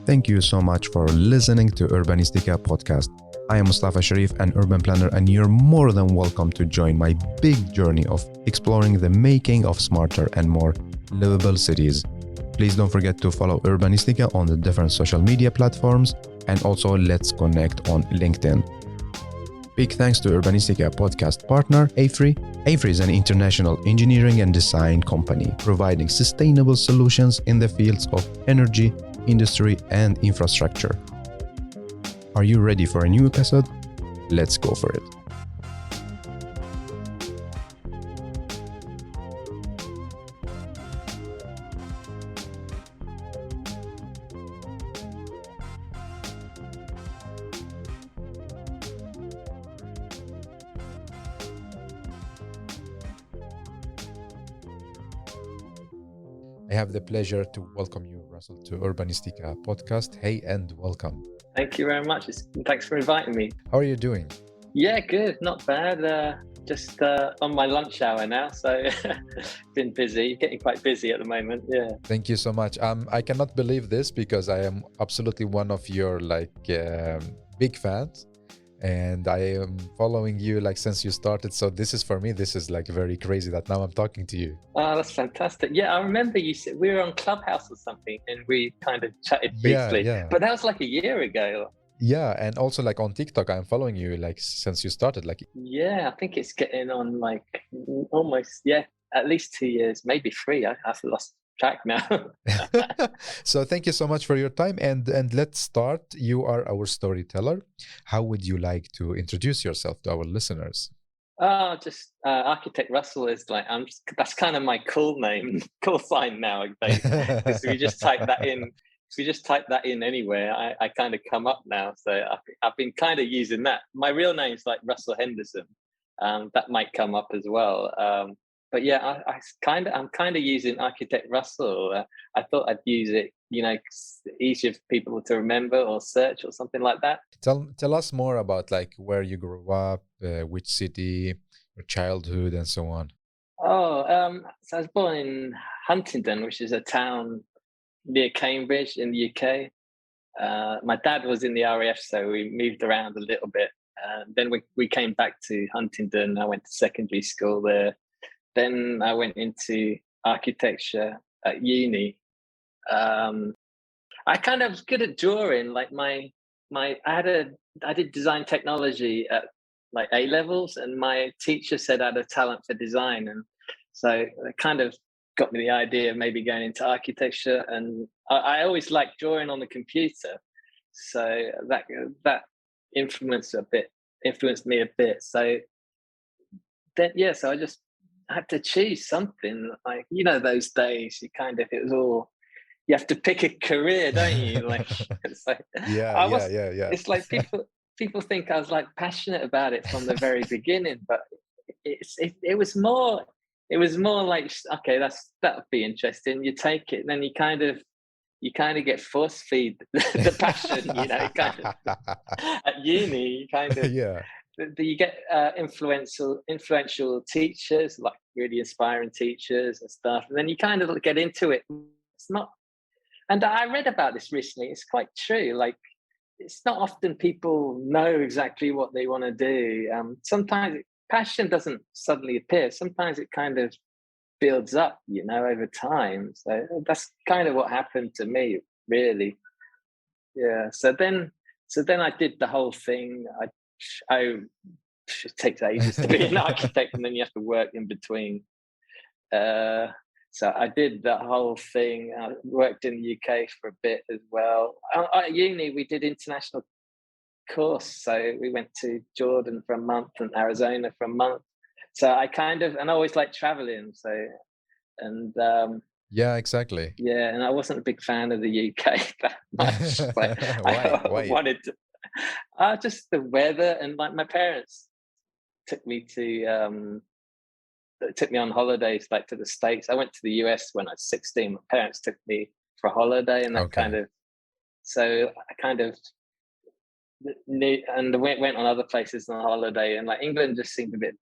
Thank you so much for listening to Urbanistica podcast. I am Mustafa Sharif, an urban planner, and you're more than welcome to join my big journey of exploring the making of smarter and more livable cities. Please don't forget to follow Urbanistica on the different social media platforms, and also let's connect on LinkedIn. Big thanks to Urbanistica podcast partner AFRI. AFRI is an international engineering and design company providing sustainable solutions in the fields of energy, industry, and infrastructure. Are you ready for a new episode? Let's go for it. I have the pleasure to welcome you, Russell, to Urbanistica podcast. Hey, and welcome. Thank you very much. Thanks for inviting me. How are you doing? Yeah, good. Not bad. Just on my lunch hour now, so been busy, getting quite busy at the moment. Yeah. Thank you so much. I cannot believe this because I am absolutely one of your big fans, and I am following you since you started. So this is for me. This is very crazy that now I'm talking to you. Oh, that's fantastic. Yeah, I remember you said we were on Clubhouse or something, and we kind of chatted briefly. Yeah. But that was like a year ago. Yeah, and also on TikTok, I'm following you since you started. Yeah, I think it's getting on almost at least 2 years, maybe 3. I've lost track now. So thank you so much for your time, and let's start. You are our storyteller. How would you like to introduce yourself to our listeners? Just Architect Russell is that's kind of my cool name, cool sign nowadays. Because we just type that in. If you just type that in anywhere, I kind of come up now. So I've been kind of using that. My real name's Russell Henderson. That might come up as well. But yeah, I'm kind of using Architect Russell. I thought I'd use it, easier for people to remember or search or something like that. Tell us more about where you grew up, which city, your childhood, and so on. So I was born in Huntingdon, which is a town near Cambridge in the UK. My dad was in the RAF, so we moved around a little bit. Then we came back to Huntingdon. I went to secondary school there. Then I went into architecture at uni. I kind of was good at drawing. I did design technology at A levels, and my teacher said I had a talent for design, and so it kind of got me the idea of maybe going into architecture. And I always liked drawing on the computer, so that influenced me a bit. So then, so I had to choose something. Those days you have to pick a career, don't you? It's like people think I was passionate about it from the very beginning, but it was more okay, that'll be interesting. You take it, and then you kind of get force feed the passion, at uni, you kind of you get influential teachers, really inspiring teachers and stuff, and then you kind of get into it. It's not, and I read about this recently. It's quite true. It's not often people know exactly what they want to do. Sometimes passion doesn't suddenly appear. Sometimes it kind of builds up, over time. So that's kind of what happened to me, really. Yeah. So then I did the whole thing. It takes ages to be an architect, and then you have to work in between. So I did that whole thing. I worked in the UK for a bit as well. At uni, we did international course. So we went to Jordan for a month and Arizona for a month. So I always liked traveling. So, yeah, exactly. Yeah, and I wasn't a big fan of the UK that much. Why? I wanted to, just the weather, and my parents took me on holidays to the States. I went to the US when I was 16. My parents took me for a holiday, and so I kind of knew, and went on other places on holiday, and England just seemed a bit,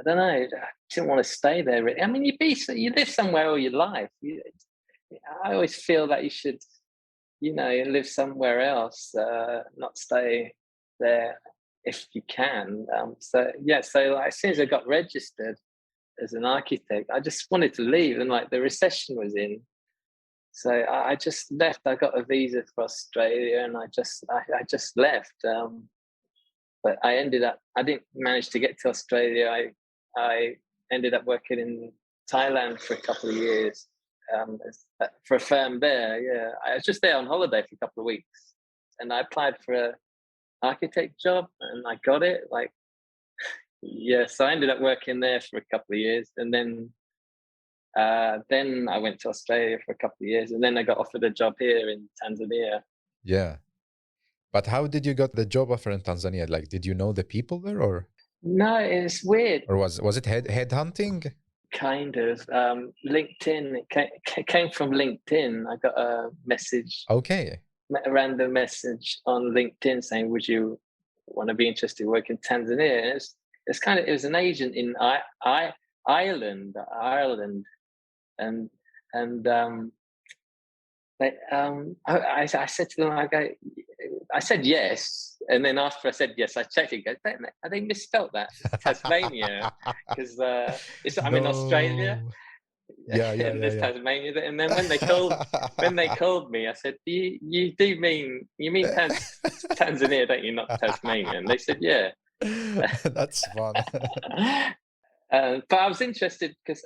I don't know, I didn't want to stay there. I mean, you live somewhere all your life. I always feel that you should live somewhere else, not stay there if you can. So like, as soon as I got registered as an architect, I just wanted to leave, and like the recession was in, so I just left. I got a visa for Australia, and I just left. But I didn't manage to get to Australia. I ended up working in Thailand for a couple of years, for a firm there. Yeah, I was just there on holiday for a couple of weeks, and I applied for a architect job, and I got it. Like, yeah, so I ended up working there for a couple of years, and then I went to Australia for a couple of years, and then I got offered a job here in Tanzania. Yeah. But how did you got the job offer in Tanzania? Like, did you know the people there, No, it's weird. or was it head hunting? Kind of. LinkedIn. It came from LinkedIn. I got a message, Okay. a random message on LinkedIn saying, "Would you want to be interested in working in Tanzania?" And it was an agent in Ireland, and and I said to them, I said yes, and then after I said yes, I checked it. They misspelled that. It's Tasmania, because I'm in Australia, No. Yeah, yeah, and yeah, there's yeah. Tasmania. And then when they called me, I said, "You do mean Tanzania, don't you? Not Tasmania?" And they said, "Yeah." That's fun. But I was interested because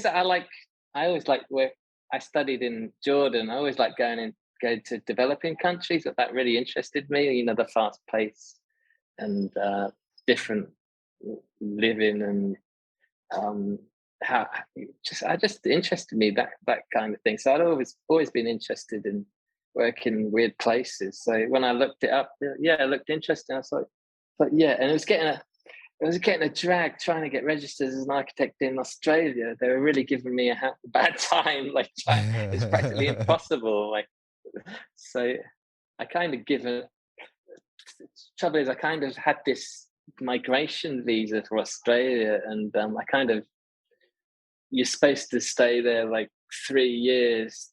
I always like where I studied in Jordan. I always like go to developing countries. That really interested me. The fast pace and different living, and how I just interested me, that kind of thing. So I'd always been interested in working in weird places. So when I looked it up, yeah, it looked interesting. I was like, but yeah, and it was getting a drag trying to get registered as an architect in Australia. They were really giving me a bad time. Like, it's practically impossible. Like, so I kind of given. Trouble is, I kind of had this migration visa for Australia, and I kind of you're supposed to stay there like 3 years,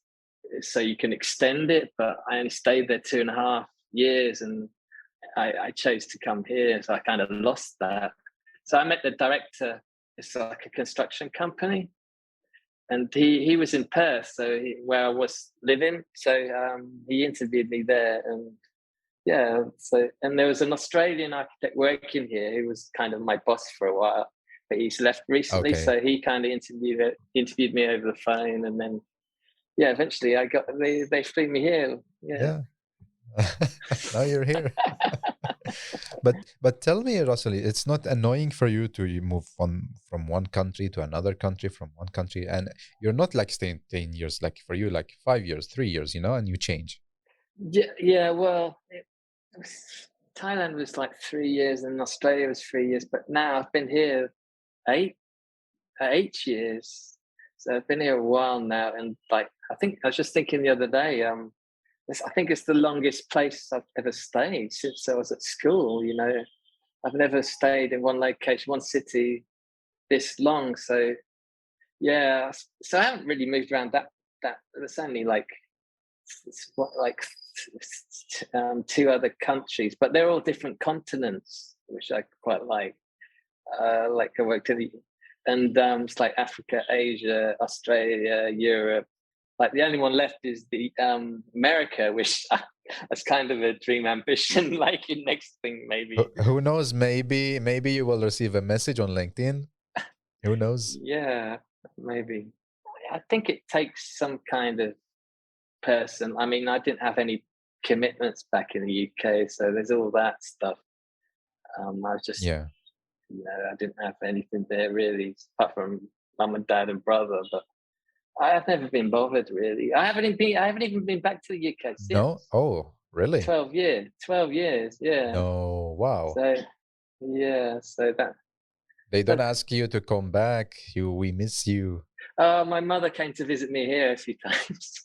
so you can extend it. But I only stayed there 2.5 years, and I chose to come here, so I kind of lost that. So I met the director. It's like a construction company, and he was in Perth, where I was living. So he interviewed me there, and yeah. And there was an Australian architect working here who was kind of my boss for a while, but he's left recently. Okay. So he kind of interviewed me over the phone, and then yeah, eventually they flew me here. Yeah. Yeah. Now you're here. But tell me, Russell, it's not annoying for you to move from one country to another country, from one country, and you're not like staying 10 years, like for you, like 5 years, 3 years, and you change. Yeah. Well, Thailand was like 3 years, and Australia was 3 years. But now I've been here 8 years. So I've been here a while now, and like I think I was just thinking the other day. I think it's the longest place I've ever stayed since I was at school. I've never stayed in one location, one city this long. So yeah, so I haven't really moved around that. It's only like two other countries, but they're all different continents, which I quite like. Like I worked in it's like Africa, Asia, Australia, Europe. Like the only one left is the America, which that's kind of a dream ambition. Like in next thing, maybe. Who knows? Maybe you will receive a message on LinkedIn. Who knows? Yeah, maybe. I think it takes some kind of person. I mean, I didn't have any commitments back in the UK, so there's all that stuff. I was just, Yeah. I didn't have anything there really, apart from mum and dad and brother. But I've never been bothered really. I haven't even been back to the UK since. No? Oh, really? 12 years. Yeah. No. Wow. So yeah. So that. They don't ask you to come back. We miss you. My mother came to visit me here a few times.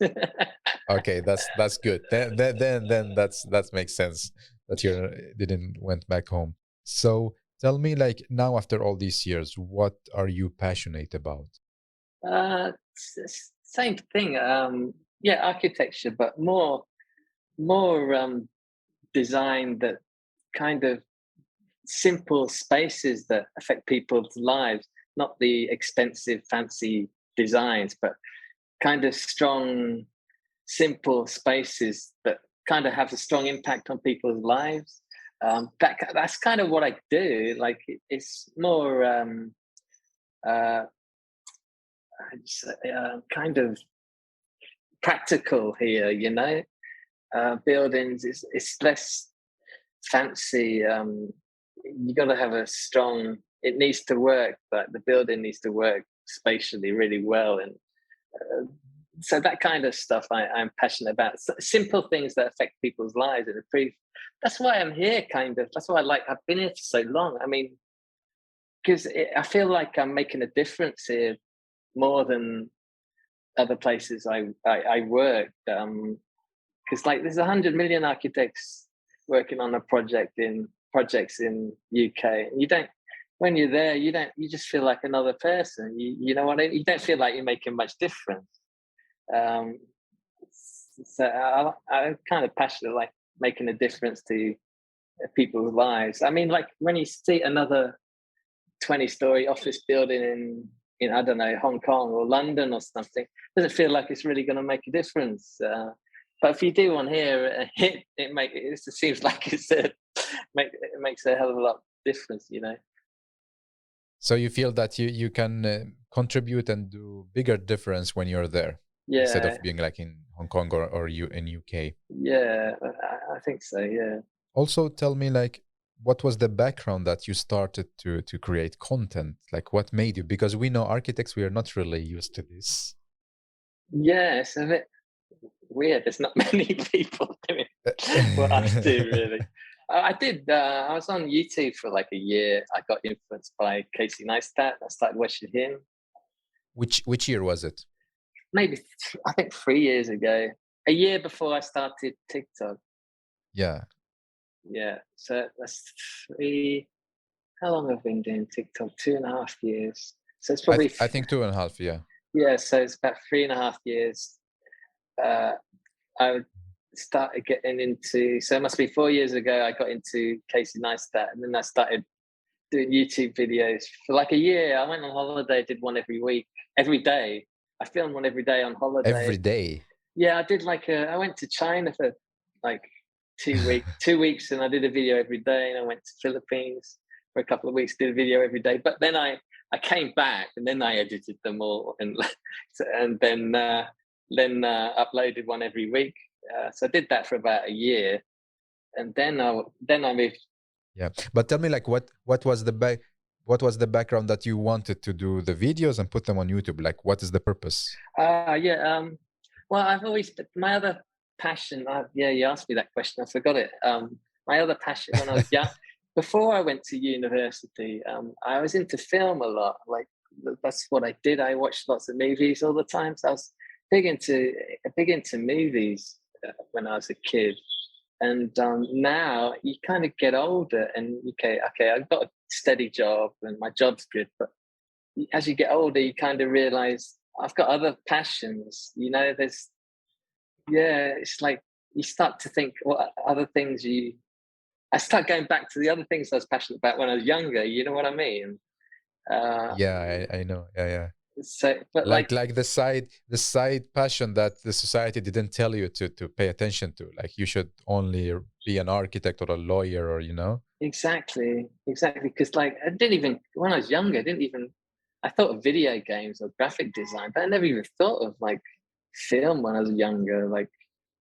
Okay, that's good. Then that makes sense that you didn't went back home. So tell me, like now after all these years, what are you passionate about? Same thing. yeah, architecture, but more design that kind of simple spaces that affect people's lives, not the expensive, fancy designs, but kind of strong, simple spaces that kind of have a strong impact on people's lives. That's kind of what I do. Like it's more uh, kind of practical here, you know. Buildings it's less fancy. You got to have a strong. It needs to work, but the building needs to work spatially really well, and so that kind of stuff I'm passionate about. Simple things that affect people's lives and improve. That's why I'm here, kind of. That's why I've been here for so long. I mean, because I feel like I'm making a difference here more than other places I work. Because like there's 100 million architects working on projects in UK. And you don't, when you're there, you just feel like another person. You know what I mean? You don't feel like you're making much difference. So I'm kind of passionate, like making a difference to people's lives. I mean, like when you see another 20-story office building in I don't know, Hong Kong or London or something, doesn't feel like it's really going to make a difference. But if you do one here, it seems like it makes a hell of a lot of difference, you know. So you feel that you can contribute and do bigger difference when you're there, instead of being like in Hong Kong or you in UK. Yeah, I think so. Yeah. Also, tell me, like, what was the background that you started to create content? Like, what made you? Because we know architects, we are not really used to this. Yeah, it's a bit weird. There's not many people doing what I do, really. I was on YouTube for like a year. I got influenced by Casey Neistat. I started watching him. Which year was it? Maybe I think 3 years ago. A year before I started TikTok. Yeah. Yeah. So that's three. How long have I been doing TikTok? 2.5 years. So it's probably I think 2.5. Yeah. Yeah. So it's about 3.5 years. I started getting into. So it must be 4 years ago. I got into Casey Neistat, and then I started doing YouTube videos for like a year. I went on holiday, did one every week, every day. I filmed one every day on holiday. Every day? Yeah, I did I went to China for like 2 weeks, and I did a video every day. And I went to Philippines for a couple of weeks, did a video every day. But then I came back, and then I edited them all, and then uploaded one every week. So I did that for about a year, and then I moved. Yeah, but tell me, like, what was the background that you wanted to do the videos and put them on YouTube? Like, what is the purpose? Well, I've always my other passion. Yeah, you asked me that question. I forgot it. My other passion when I was young, before I went to university, I was into film a lot. Like that's what I did. I watched lots of movies all the time. So I was big into movies when I was a kid. And now you kind of get older, and okay, I've got a steady job, and my job's good. But as you get older, you kind of realize I've got other passions. You know, it's like you start to think what other things I start going back to the other things I was passionate about when I was younger. You know what I mean? Yeah, I know. Yeah. So, but like the side passion that the society didn't tell you to pay attention to. Like you should only be an architect or a lawyer, or Exactly. Because like I didn't even when I was younger, I thought of video games or graphic design, but I never even thought of like film when I was younger, like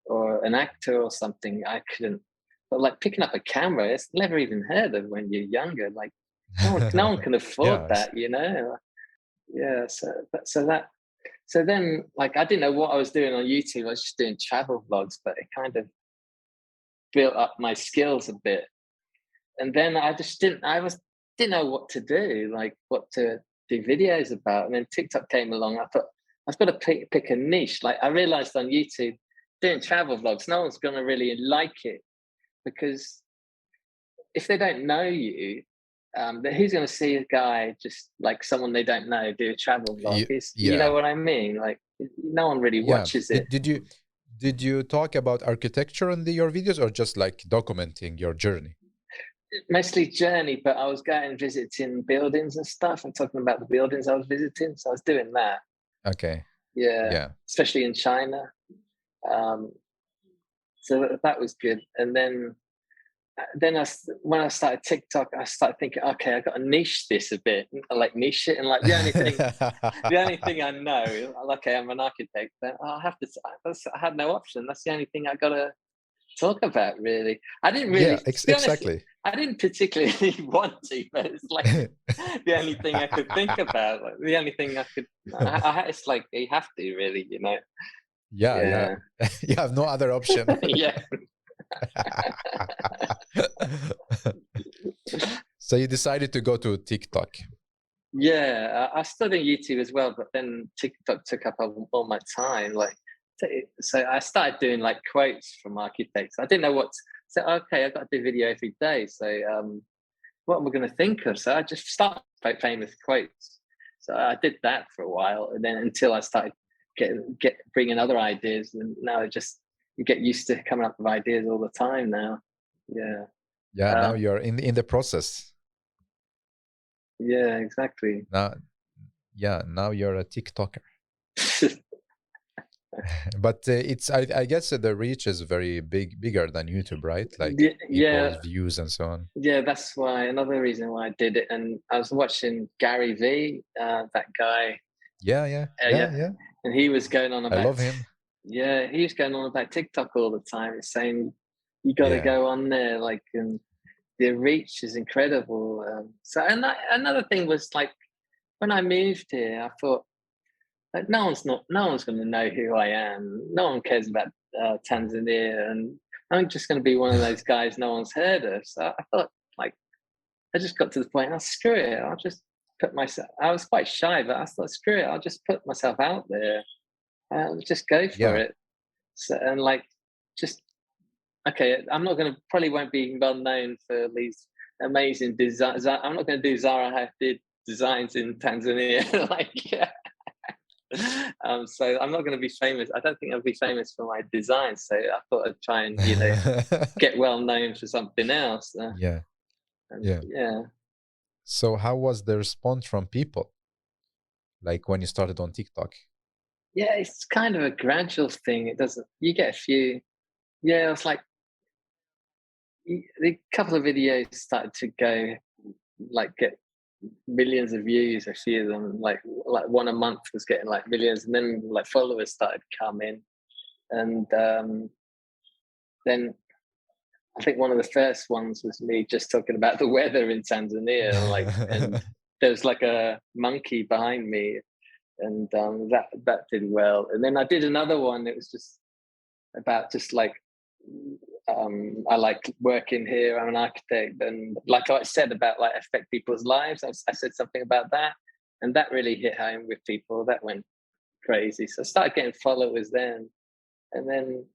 or an actor or something. I couldn't. But like picking up a camera, it's never even heard of when you're younger. Like no one can afford Yes. that, you know. Yeah. So then, like, I didn't know what I was doing on YouTube. I was just doing travel vlogs, but it kind of built up my skills a bit. And then I just didn't know what to do, like what to do videos about. And then TikTok came along. I thought I've got to pick a niche. Like I realized on YouTube, doing travel vlogs, no one's going to really like it because if they don't know you, that who's going to see a guy just like someone they don't know do a travel vlog? It's, you know Yeah, what I mean? Like no one really yeah. watches it. Did you talk about architecture in your videos, or just like documenting your journey? Mostly journey, but I was going and visiting buildings and stuff and talking about the buildings I was visiting. So I was doing that. Okay. Yeah, Yeah. especially in China. Um, so that was good. And then when I started TikTok, I started thinking, okay, I got to niche this a bit. I like niche it, and like the only thing I know is, okay, I'm an architect. Then I'll have to. I had no option. That's the only thing I got to talk about. Really, I didn't really. Yeah, To be honest, exactly. I didn't particularly want to, but it's like the only thing I could think about. Like, the only thing I could. It's like you have to really, you know. Yeah, yeah. Yeah, You have no other option. yeah. So you decided to go to TikTok. Yeah, I studied YouTube as well, but then TikTok took up all my time. Like, so I started doing like quotes from architects. I didn't know what. So okay, I got to do video every day. So what am I going to think of? So I just started famous quotes. So I did that for a while, and then until I started bringing other ideas, and now you get used to coming up with ideas all the time now. Yeah. Yeah, now Um, you're in the process. yeah, exactly. Now, yeah, now you're a TikToker. But I guess that the reach is very bigger than YouTube, right? Like Yeah, people's views and so on. yeah, that's why another reason why I did it. And I was watching Gary V, that guy. Yeah, yeah, yeah, Yeah, yeah. and he was going on I about love him. yeah, he was going on about TikTok all the time, saying you got to Yeah. go on there, like, and the reach is incredible. So, and another thing was like when I moved here, I thought like no one's going to know who I am. No one cares about Tanzania, and I'm just going to be one of those guys no one's heard of. So I thought like. I just got to the point, screw it. I'll just put myself, I was quite shy, but I thought, screw it. I'll just put myself out there and just go for Yeah. it. So, and like, just, okay, I'm not going to, probably won't be well known for these amazing designs. I'm not going to do Zara Hadid designs in Tanzania. Like, yeah. So I'm not going to be famous. I don't think I'll be famous for my designs. So I thought I'd try and, get well known for something else. Yeah. And Yeah. yeah. So how was the response from people? Like when you started on TikTok? Yeah, it's kind of a gradual thing. It doesn't. You get a few. Yeah, it's like a couple of videos started to go like get millions of views. A few of them, like one a month, was getting like millions, and then like followers started coming, and then I think one of the first ones was me just talking about the weather in Tanzania, like, and there was like a monkey behind me, and that did well. And then I did another one. It was just about just like I like working here. I'm an architect, and like I said about like affect people's lives. I said something about that, and that really hit home with people. That went crazy. So I started getting followers then, and then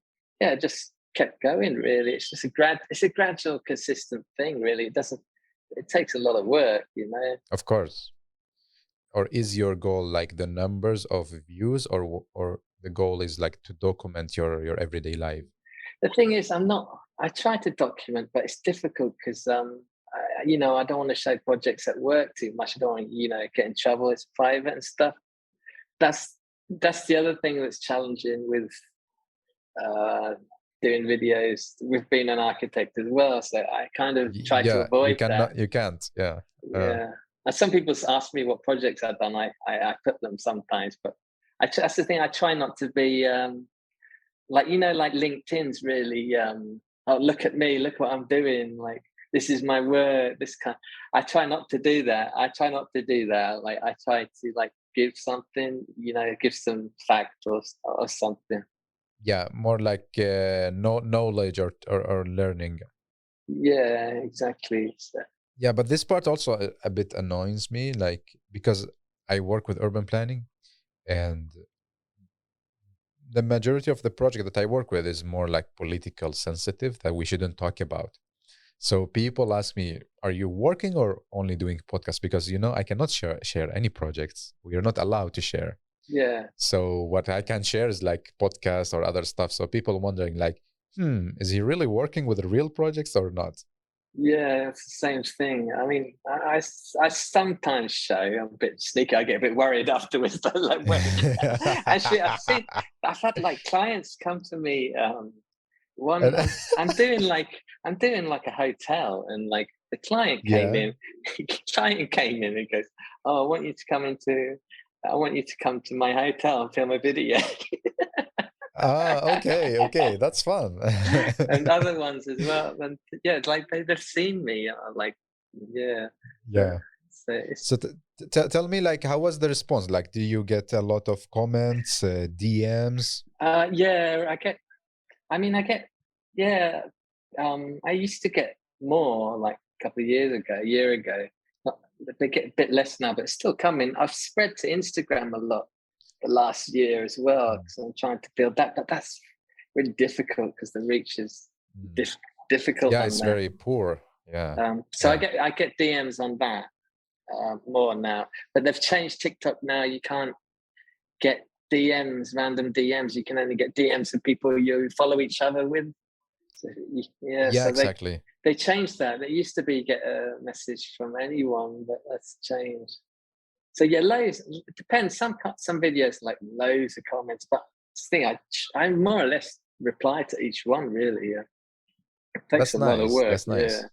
yeah, it just kept going. Really, it's just it's a gradual, consistent thing. Really, it doesn't. It takes a lot of work, you know. Of course. Or is your goal like the numbers of views, or the goal is like to document your everyday life? The thing is, I try to document, but it's difficult because I don't want to show projects at work too much. I don't want get in trouble. It's private and stuff. That's that's the other thing that's challenging with uh, doing videos. With being an architect as well, so I kind of try to Yeah, you avoid that. cannot, you can't. Yeah. Yeah. And some people ask me what projects I've done. I put them sometimes, but that's the thing. I try not to be like LinkedIn's really oh, look at me, look what I'm doing, like this is my work, this kind. I try not to do that. Like I try to like give something, give some fact or something. Yeah, more like no knowledge or learning. Yeah, exactly. So, Yeah, but this part also a bit annoys me, like because I work with urban planning, and the majority of the project that I work with is more like political sensitive that we shouldn't talk about. So people ask me, are you working or only doing podcasts? Because, I cannot share any projects. We are not allowed to share. Yeah. So what I can share is like podcasts or other stuff. So people wondering like, is he really working with real projects or not? Yeah, it's the same thing. I mean, I sometimes show. I'm a bit sneaky. I get a bit worried afterwards. But like, actually, I've had like clients come to me. One, I'm doing like a hotel, and like the client came Yeah. in. Client came in and goes, "Oh, I want you to come to my hotel and film a video." Okay, that's fun. And other ones as well. And yeah, like they've seen me. Like, yeah. Yeah. So it's So tell me, like, how was the response? Like, do you get a lot of comments, DMs? yeah. I get yeah. I used to get more like a couple of years ago, a year ago. They get a bit less now, but it's still coming. I've spread to Instagram a lot the last year as well Mm, because I'm trying to build that, but that's really difficult because the reach is mm. difficult Yeah, on it's there. very poor. Yeah, So yeah. I get DMs on that more now, but they've changed TikTok now. You can't get DMs, random DMs. You can only get DMs of people you follow each other with. So, yeah, Yeah, so exactly. they changed that. It used to be get a message from anyone, but that's changed. So yeah, loads. It depends. Some videos like loads of comments, but I more or less reply to each one. Really, yeah. It takes That's a lot of nice. work. That's Yeah. nice.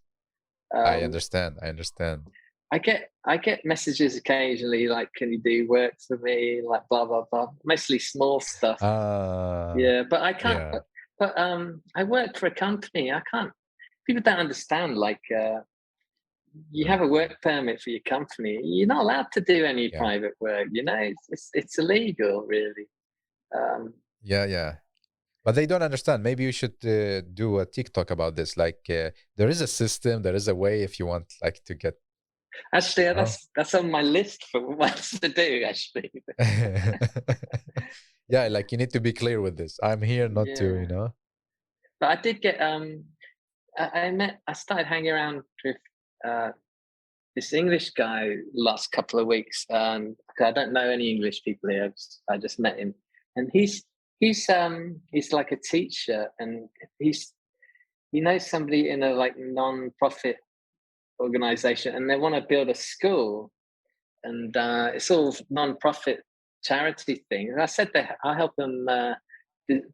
I Um, understand. I understand. I get messages occasionally like, "Can you do work for me?" Like blah blah blah. Mostly small stuff. Yeah, but I can't. Yeah, But I work for a company. I can't. People don't understand. Like you mm, have a work permit for your company. You're not allowed to do any yeah, private work. It's illegal, really. Um, yeah. But they don't understand. Maybe you should do a TikTok about this. Like, there is a system, there is a way if you want, like, to get, actually, you know. that's on my list for what to do. Actually, Yeah, like you need to be clear with this. I'm here not to, yeah. you know. But I did get I started hanging around with uh, this English guy last couple of weeks. 'Cause I don't know any English people here. I just met him, and he's like a teacher, and he knows somebody in a like non-profit organization, and they want to build a school, and it's all non-profit charity thing. And I said that I help them.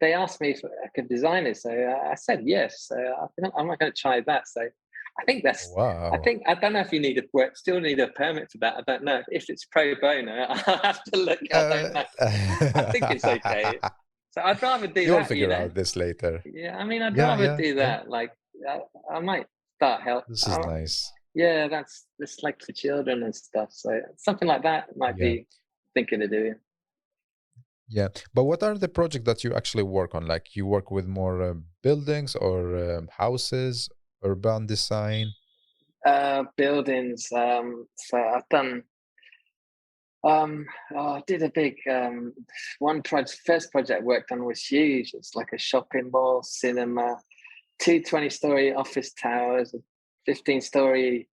They asked me if I could design it, so I said yes. So I'm not going to try that. So I think that's. Wow. I don't know if you need a work. Still need a permit for that. I don't know if it's pro bono. I'll have to look. I don't know. I think it's okay. So I'd rather do You'll that. figure out this later. Yeah. I mean, I'd Yeah, rather yeah, do yeah. that. Like, I might start help. This is nice. Yeah, that's like for children and stuff. So something like that might Yeah, be thinking of doing. yeah. But what are the projects that you actually work on? Like you work with more buildings or houses, urban design? Buildings. So I've done. I did a big one project. First project I worked on was huge. It's like a shopping mall, cinema, two 20-story office towers, a 15-story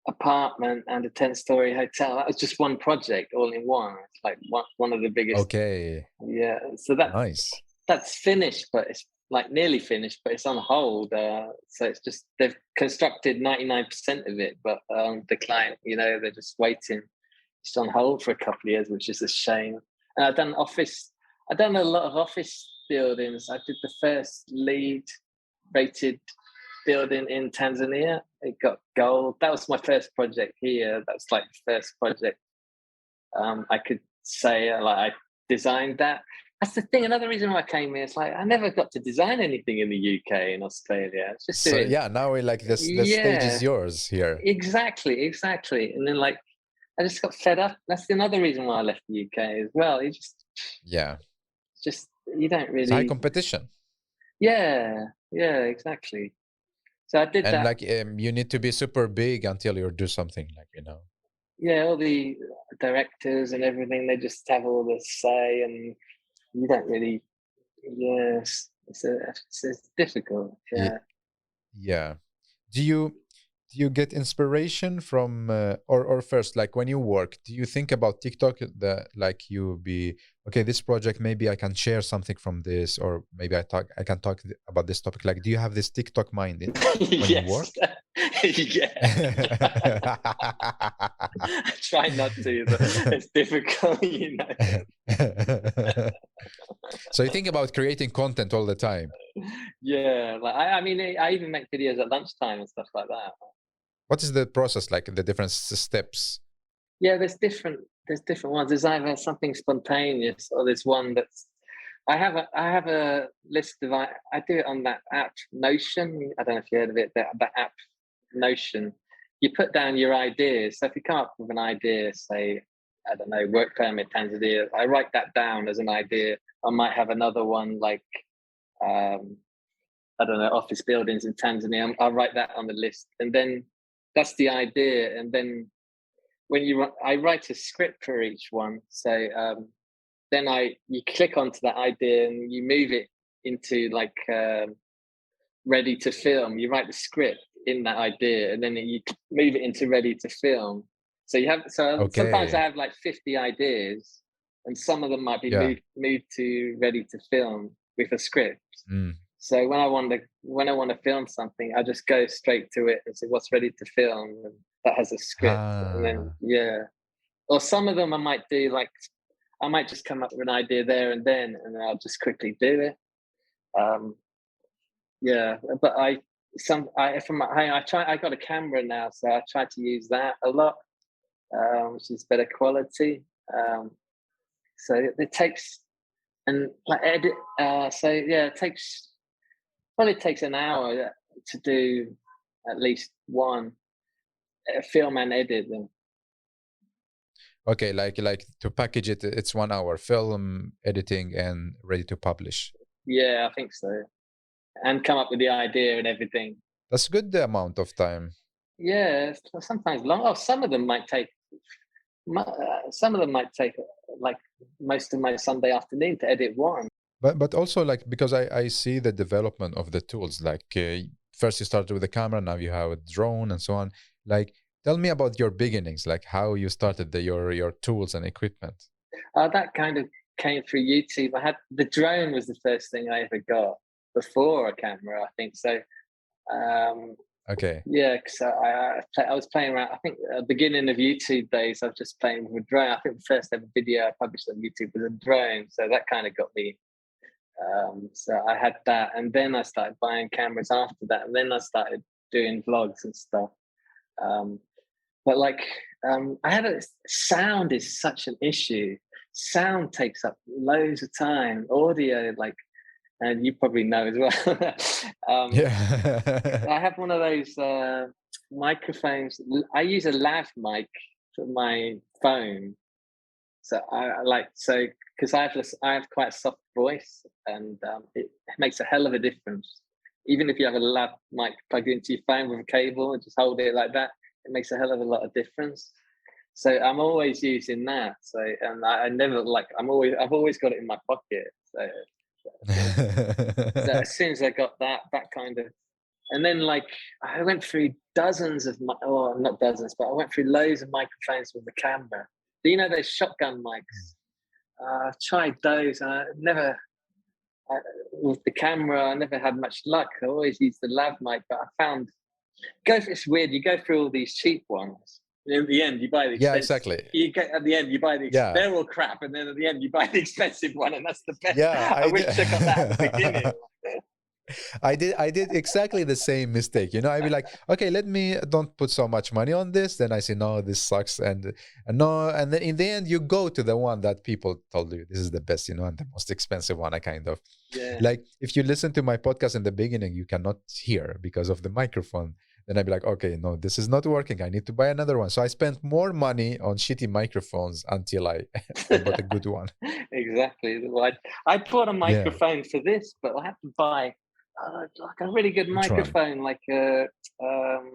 apartment, and a 10-story hotel. That was just one project, all in one. It's like one of the biggest. Okay, Yeah. So nice. that's finished, but it's like nearly finished, but it's on hold. So it's just they've constructed 99% of it, but the client, they're just waiting. It's on hold for a couple of years, which is a shame. And I've done a lot of office buildings. I did the first LEED rated building in Tanzania. It got gold. That was my first project here. That was like the first project I could say like I designed that. That's the thing. Another reason why I came here is like I never got to design anything in the UK and Australia. It's just So doing, yeah, now we like this. The stage is yeah, yours here. exactly. And then like I just got fed up. That's another reason why I left the UK as well. Yeah, Just you don't it's high really, competition, yeah, exactly. So I did and that. like you need to be super big until you do something. Like Yeah, all the directors and everything, they just have all the say, and you don't really. Yes, it's difficult. Ye- Yeah. yeah. do you get inspiration from or first, like when you work, do you think about TikTok, like you be okay, this project, maybe I can share something from this, or maybe I can talk about this topic, like do you have this TikTok mind when you Yes. work? Yeah. I try not to, but it's difficult, you know. So you think about creating content all the time. Yeah, like I mean, I even make videos at lunchtime and stuff like that. What is the process like, the different steps? Yeah, there's different ones. There's either something spontaneous or there's one that's I have a list of I do it on that app Notion. I don't know if you heard of it. That app Notion. You put down your ideas. So if you come up with an idea, say I don't know, work permit Tanzania, I write that down as an idea. I might have another one like um, I don't know, office buildings in Tanzania. I'll write that on the list, and then that's the idea. And then I write a script for each one. So then you click onto that idea and you move it into like ready to film. You write the script in that idea, and then you move it into ready to film. So sometimes I Okay. have like 50 ideas, and some of them might be Yeah. moved to ready to film with a script. Mm. So when I want to film something, I just go straight to it and say what's ready to film, and that has a script. And then Ah. yeah, or some of them I might do like I might just come up with an idea there and then I'll just quickly do it. Um, yeah, but I got a camera now, so I try to use that a lot, which is better quality. So it takes and like edit. So yeah, it takes an hour to do at least one film and edit them. Okay, like to package it, it's 1 hour film, editing, and ready to publish. Yeah, I think so. And come up with the idea and everything. That's good, the amount of time. Yeah, sometimes long. Oh, some of them might take like most of my Sunday afternoon to edit one. But also, like, because I see the development of the tools, like first you started with the camera, now you have a drone and so on. Like, tell me about your beginnings, like how you started your tools and equipment. That kind of came through YouTube. I had the drone was the first thing I ever got before a camera, I think. So Okay. yeah, because I was playing around. I think at the beginning of YouTube days, I was just playing with a drone. I think the first ever video I published on YouTube was a drone, so that kind of got me. So I had that, and then I started buying cameras after that, and then I started doing vlogs and stuff. Um, but like, I had sound is such an issue. Sound takes up loads of time. Audio, like, and you probably know as well. Yeah. I have one of those microphones. I use a lav mic for my phone, so I like so because I have quite a soft voice, and it makes a hell of a difference. Even if you have a lav mic plugged into your phone with a cable and just hold it like that, it makes a hell of a lot of difference. So I'm always using that. So and I never like I've always got it in my pocket. So as soon as I got that kind of, and then like I went through dozens of not dozens, but I went through loads of microphones with the camera. Do you know those shotgun mics? I've tried those. With the camera, I never had much luck. I always used the lav mic, but I found it's weird. You go through all these cheap ones. And in the end, you buy the Yeah, expensive. exactly. At the end, you buy Yeah. they're all crap, and then at the end, you buy the expensive one, and that's the best. Yeah, I wish I got that at the beginning. I did exactly the same mistake. I'd be like, okay, let me don't put so much money on this. Then I say, no, this sucks, and no, and then in the end you go to the one that people told you this is the best, and the most expensive one. I kind of like, if you listen to my podcast in the beginning, you cannot hear because of the microphone. Then I'd be like, okay, no, this is not working. I need to buy another one. So I spent more money on shitty microphones until I bought a good one. Exactly. I bought a Yeah. microphone for this, but I have to buy like a really good Which one? microphone, like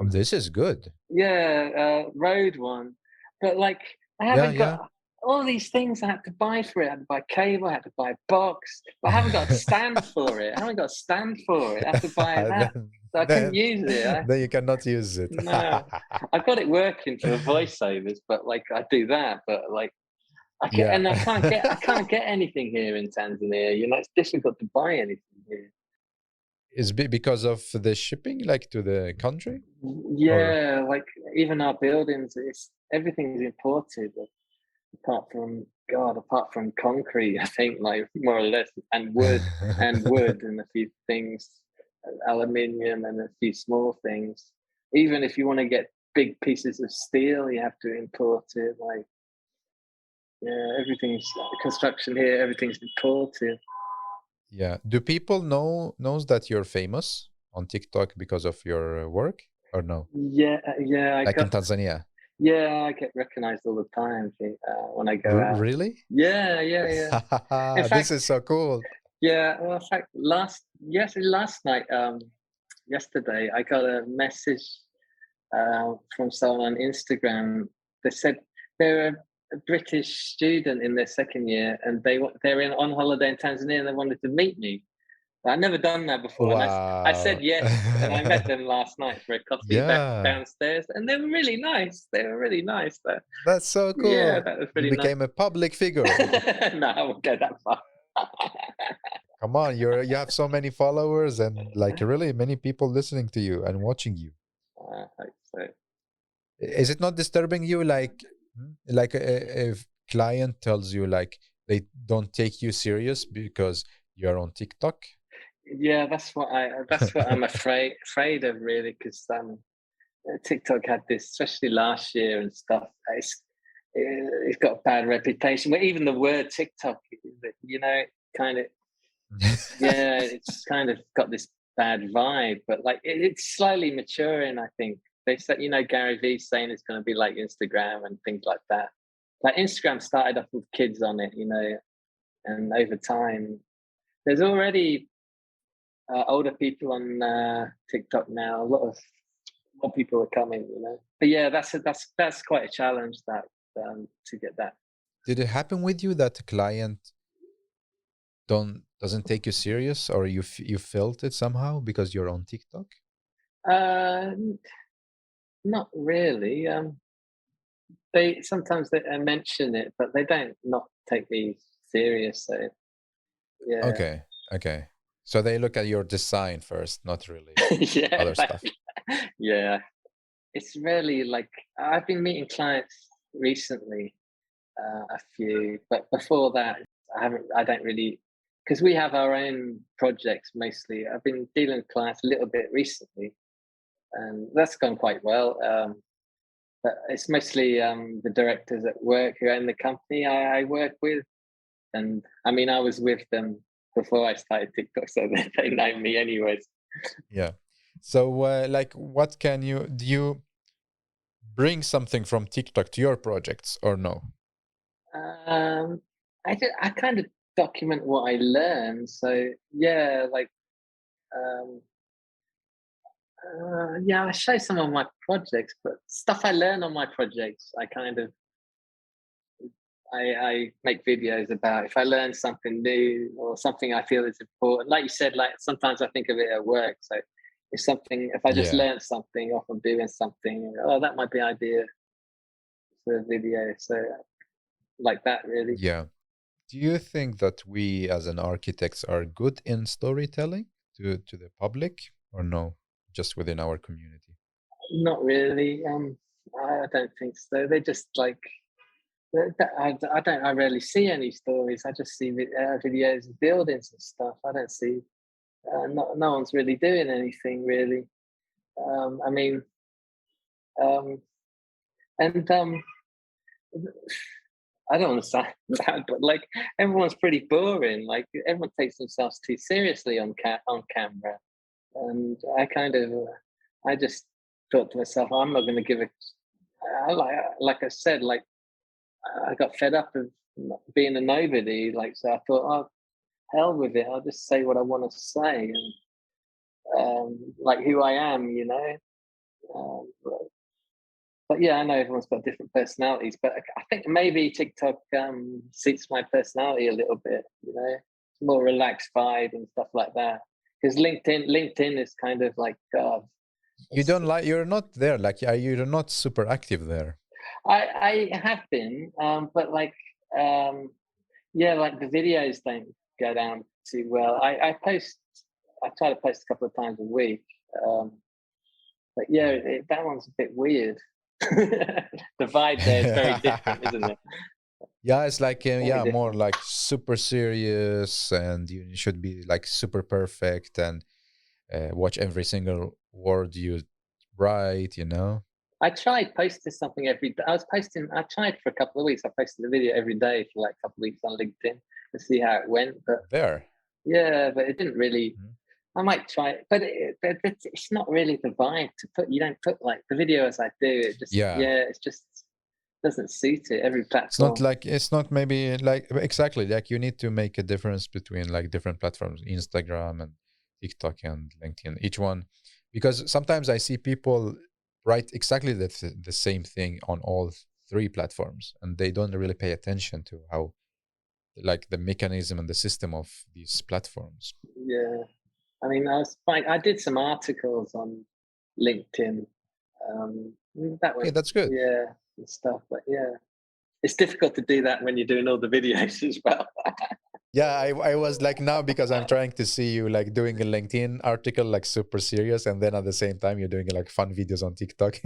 This is good. Rode one. But like I Yeah, haven't yeah. got all these things I had to buy for it. I had to buy cable, I had to buy a box, but I haven't got a stand for it. I haven't got a stand for it. I have to buy that. then, So I couldn't use it. then you cannot use it. No, I've got it working for voiceovers, but like I do that, but like Yeah. I can't get anything here in Tanzania. You know, it's difficult to buy anything here. Is it because of the shipping, like to the country, or? Yeah, like even our buildings, it's everything's imported apart from concrete, I think, like more or less, and wood and a few things, aluminium and a few small things. Even if you want to get big pieces of steel, you have to import it. Like, yeah, everything's construction here. Everything's imported. Yeah. Do people knows that you're famous on TikTok because of your work, or no? Yeah, yeah. Like in Tanzania? Yeah, I get recognized all the time when I go out. Really? Yeah, yeah, yeah. In This fact, is so cool. yeah. Well, in fact, last night, yesterday, I got a message from someone on Instagram. They said they're a British student in their second year, and they're on holiday in Tanzania, and they wanted to meet me. I'd never done that before, and I Wow. said yes, and I met them last night for a coffee Yeah, downstairs, and they were really nice. They were really nice. But that's so yeah, cool. that was You really nice. became a public figure. No, I won't go that far. Come on, you have so many followers and like really many people listening to you and watching you. I hope so. Is it not disturbing you like if client tells you like they don't take you serious because you're on TikTok? Yeah, that's what I'm afraid of, really, because TikTok had this, especially last year and stuff. It's got a bad reputation. But even the word TikTok, you know, kind of, yeah, it's kind of got this bad vibe. But like, it's slowly maturing. I think they said, you know, Gary Vee saying it's going to be like Instagram and things like that. Like Instagram started off with kids on it, you know, and over time, there's already older people on TikTok now. A lot of more people are coming, you know. But yeah, that's quite a challenge that to get that. Did it happen with you that a client doesn't take you serious, or you felt it somehow because you're on TikTok? Uh, Not really. They sometimes mention it, but they don't not take me serious. So yeah, Okay, okay. So they look at your design first, not really yeah, other stuff. yeah. It's really like I've been meeting clients recently, a few, but before that, I don't really, because we have our own projects mostly. I've been dealing with clients a little bit recently, and that's gone quite well. But it's mostly the directors at work who own the company I work with, and I mean I was with them before I started TikTok, so they know me anyways. Yeah. So like what can you do you bring something from TikTok to your projects or no? Um, I kind of document what I learn, so yeah, like um, yeah, I show some of my projects, but stuff I learn on my projects, I make videos about. If I learn something new or something I feel is important, like you said, like sometimes I think of it at work. So if I just Yeah. learn something off of doing something, oh, that might be an idea for a video. So like that, really. Yeah. Do you think that we as an architects are good in storytelling to the public or no? Just within our community? Not really. I don't think so. They just like I rarely see any stories. I just see videos of buildings and stuff. I don't see. No one's really doing anything really. I mean, um, and I don't want to sound bad, but like everyone's pretty boring. Like everyone takes themselves too seriously on camera, and I just thought to myself, I'm not going to give a. Like I said, like I got fed up of being a nobody. Like so, I thought, oh hell with it. I'll just say what I want to say and like who I am, you know. but yeah, I know everyone's got different personalities, but I think maybe TikTok suits my personality a little bit. More relaxed vibe and stuff like that. Because LinkedIn is kind of like God. You don't like, you're not there, like, you're not super active there. I have been, but like yeah, like the videos don't go down too well. I try to post a couple of times a week. But yeah, that one's a bit weird. The vibe there is very different, isn't it? Yeah, it's like Very more different. like super serious, and you should be like super perfect and watch every single word you write, I tried posting something every day. I tried for a couple of weeks. I posted a video every day for like a couple of weeks on LinkedIn to see how it went. But there. yeah, but it didn't really. Mhm. I might try it, but it's not really the vibe to put. You don't put like the video as I do. It just Yeah. it's just doesn't suit it. Every It's platform. like, it's not maybe like exactly like you need to make a difference between like different platforms, Instagram and TikTok and LinkedIn, each one, because sometimes I see people write exactly the same thing on all three platforms, and they don't really pay attention to how, like, the mechanism and the system of these platforms. Yeah, I mean, I did some articles on LinkedIn. That Okay, went, that's good. yeah, and stuff. But yeah, it's difficult to do that when you're doing all the videos as well. Yeah, I was like, now because I'm trying to see you like doing a LinkedIn article like super serious, and then at the same time you're doing like fun videos on TikTok.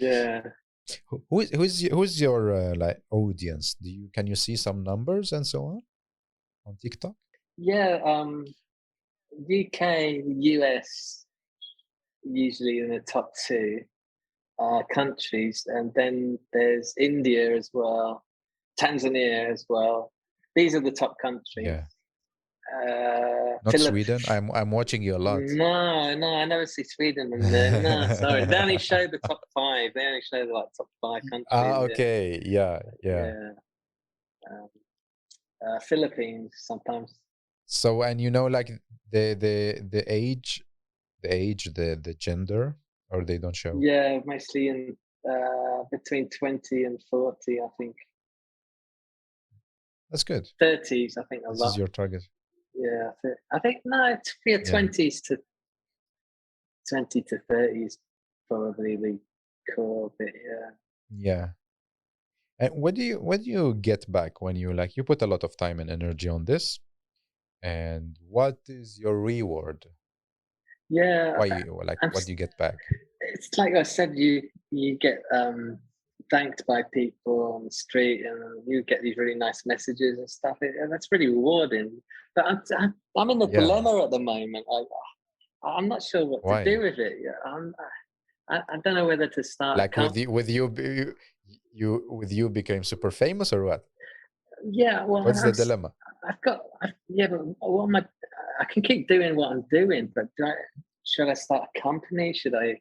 Yeah, Who's your like audience? Can you see some numbers and so on TikTok? yeah. UK, US, usually in the top two countries, and then there's India as well, Tanzania as well. These are the top countries. Yeah, not Philip. Sweden. I'm watching you a lot. No, no, I never see Sweden in there. No, sorry. They only show the top five. They only show the like top five countries. Yeah, Okay, yeah, yeah. yeah. Um, Philippines sometimes. So, and like the gender, or they don't show. Yeah, mostly in between 20 and 40, I think. That's good. 30s, I think a This is lot. your target. Yeah, I think no, it's for your Yeah, 20s to 20 to 30s, probably the core bit. Yeah. yeah. And what do you get back when you put a lot of time and energy on this? And what is your reward? Yeah, What do you get back? it's like I said, you get thanked by people on the street, and you get these really nice messages and stuff. And that's really rewarding. But I'm in a Yeah. dilemma at the moment. I'm not sure what to do Why? with it. Yeah, I don't know whether to start a Like company. with you became super famous, or what? Yeah, well, What's the dilemma? yeah, but what am I can keep doing what I'm doing, but should I start a company? Should I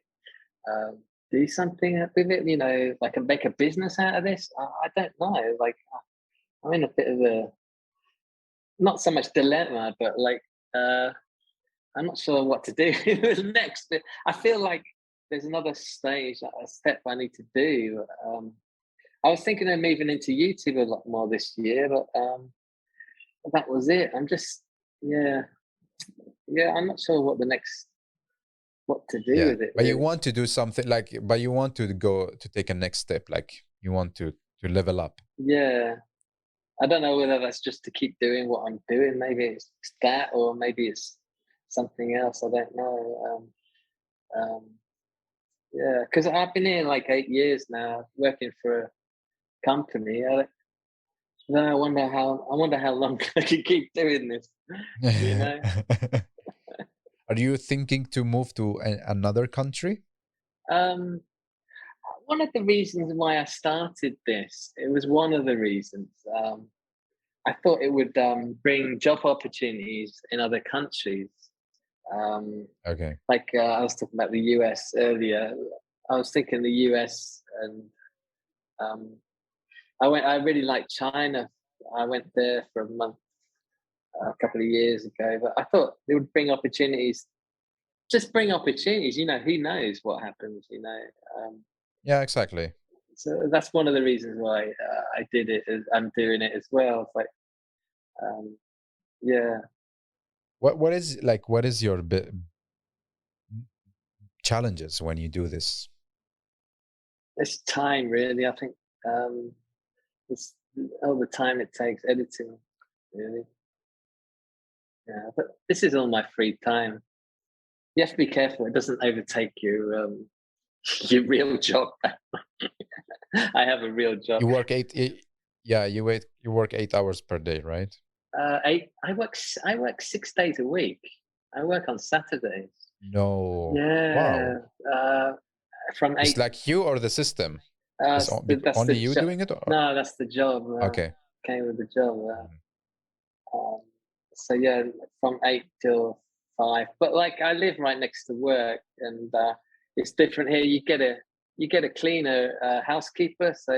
um, do something with it? Like make a business out of this? I don't know. Like I'm in a bit of a not so much dilemma, but like I'm not sure what to do next. I feel like there's another stage, a step I need to do. I was thinking of moving into YouTube a lot more this year, but that was it. I'm just, yeah, yeah. I'm not sure what to do Yeah, with it but you really. want to do something, like, but you want to go to take a next step, like you want to level up. Yeah, I don't know whether that's just to keep doing what I'm doing. Maybe it's that, or maybe it's something else. I don't know. Yeah, because I've been here like 8 years now, working for a company. Then I wonder how long I can keep doing this. You know. Are you thinking to move to another country? Um, One of the reasons why I started this, it was one of the reasons. I thought it would bring job opportunities in other countries. Um, Okay. like I was talking about the US earlier. I was thinking the US, and um, I really like China. I went there for a month a couple of years ago, but I thought it would bring opportunities. Just bring opportunities. Who knows what happens? Um, Yeah, exactly. so that's one of the reasons why I did it. I'm doing it as well. It's like, um, yeah, what is your challenges when you do this? it's time really. I think it's all the time it takes editing, really. Yeah, but this is all my free time. You have to be careful; it doesn't overtake your your real job. I have a real job. You work yeah, you work 8 hours per day, right? Eight. I work 6 days a week. I work on Saturdays. No. Yeah, Wow. from It's eight. like you or the system? It's That's only the you doing it? Or? no, that's the job. Okay. Came with the job. Mhm. Um, so yeah, from 8 till 5. But like I live right next to work, and it's different here. You get a cleaner, housekeeper. So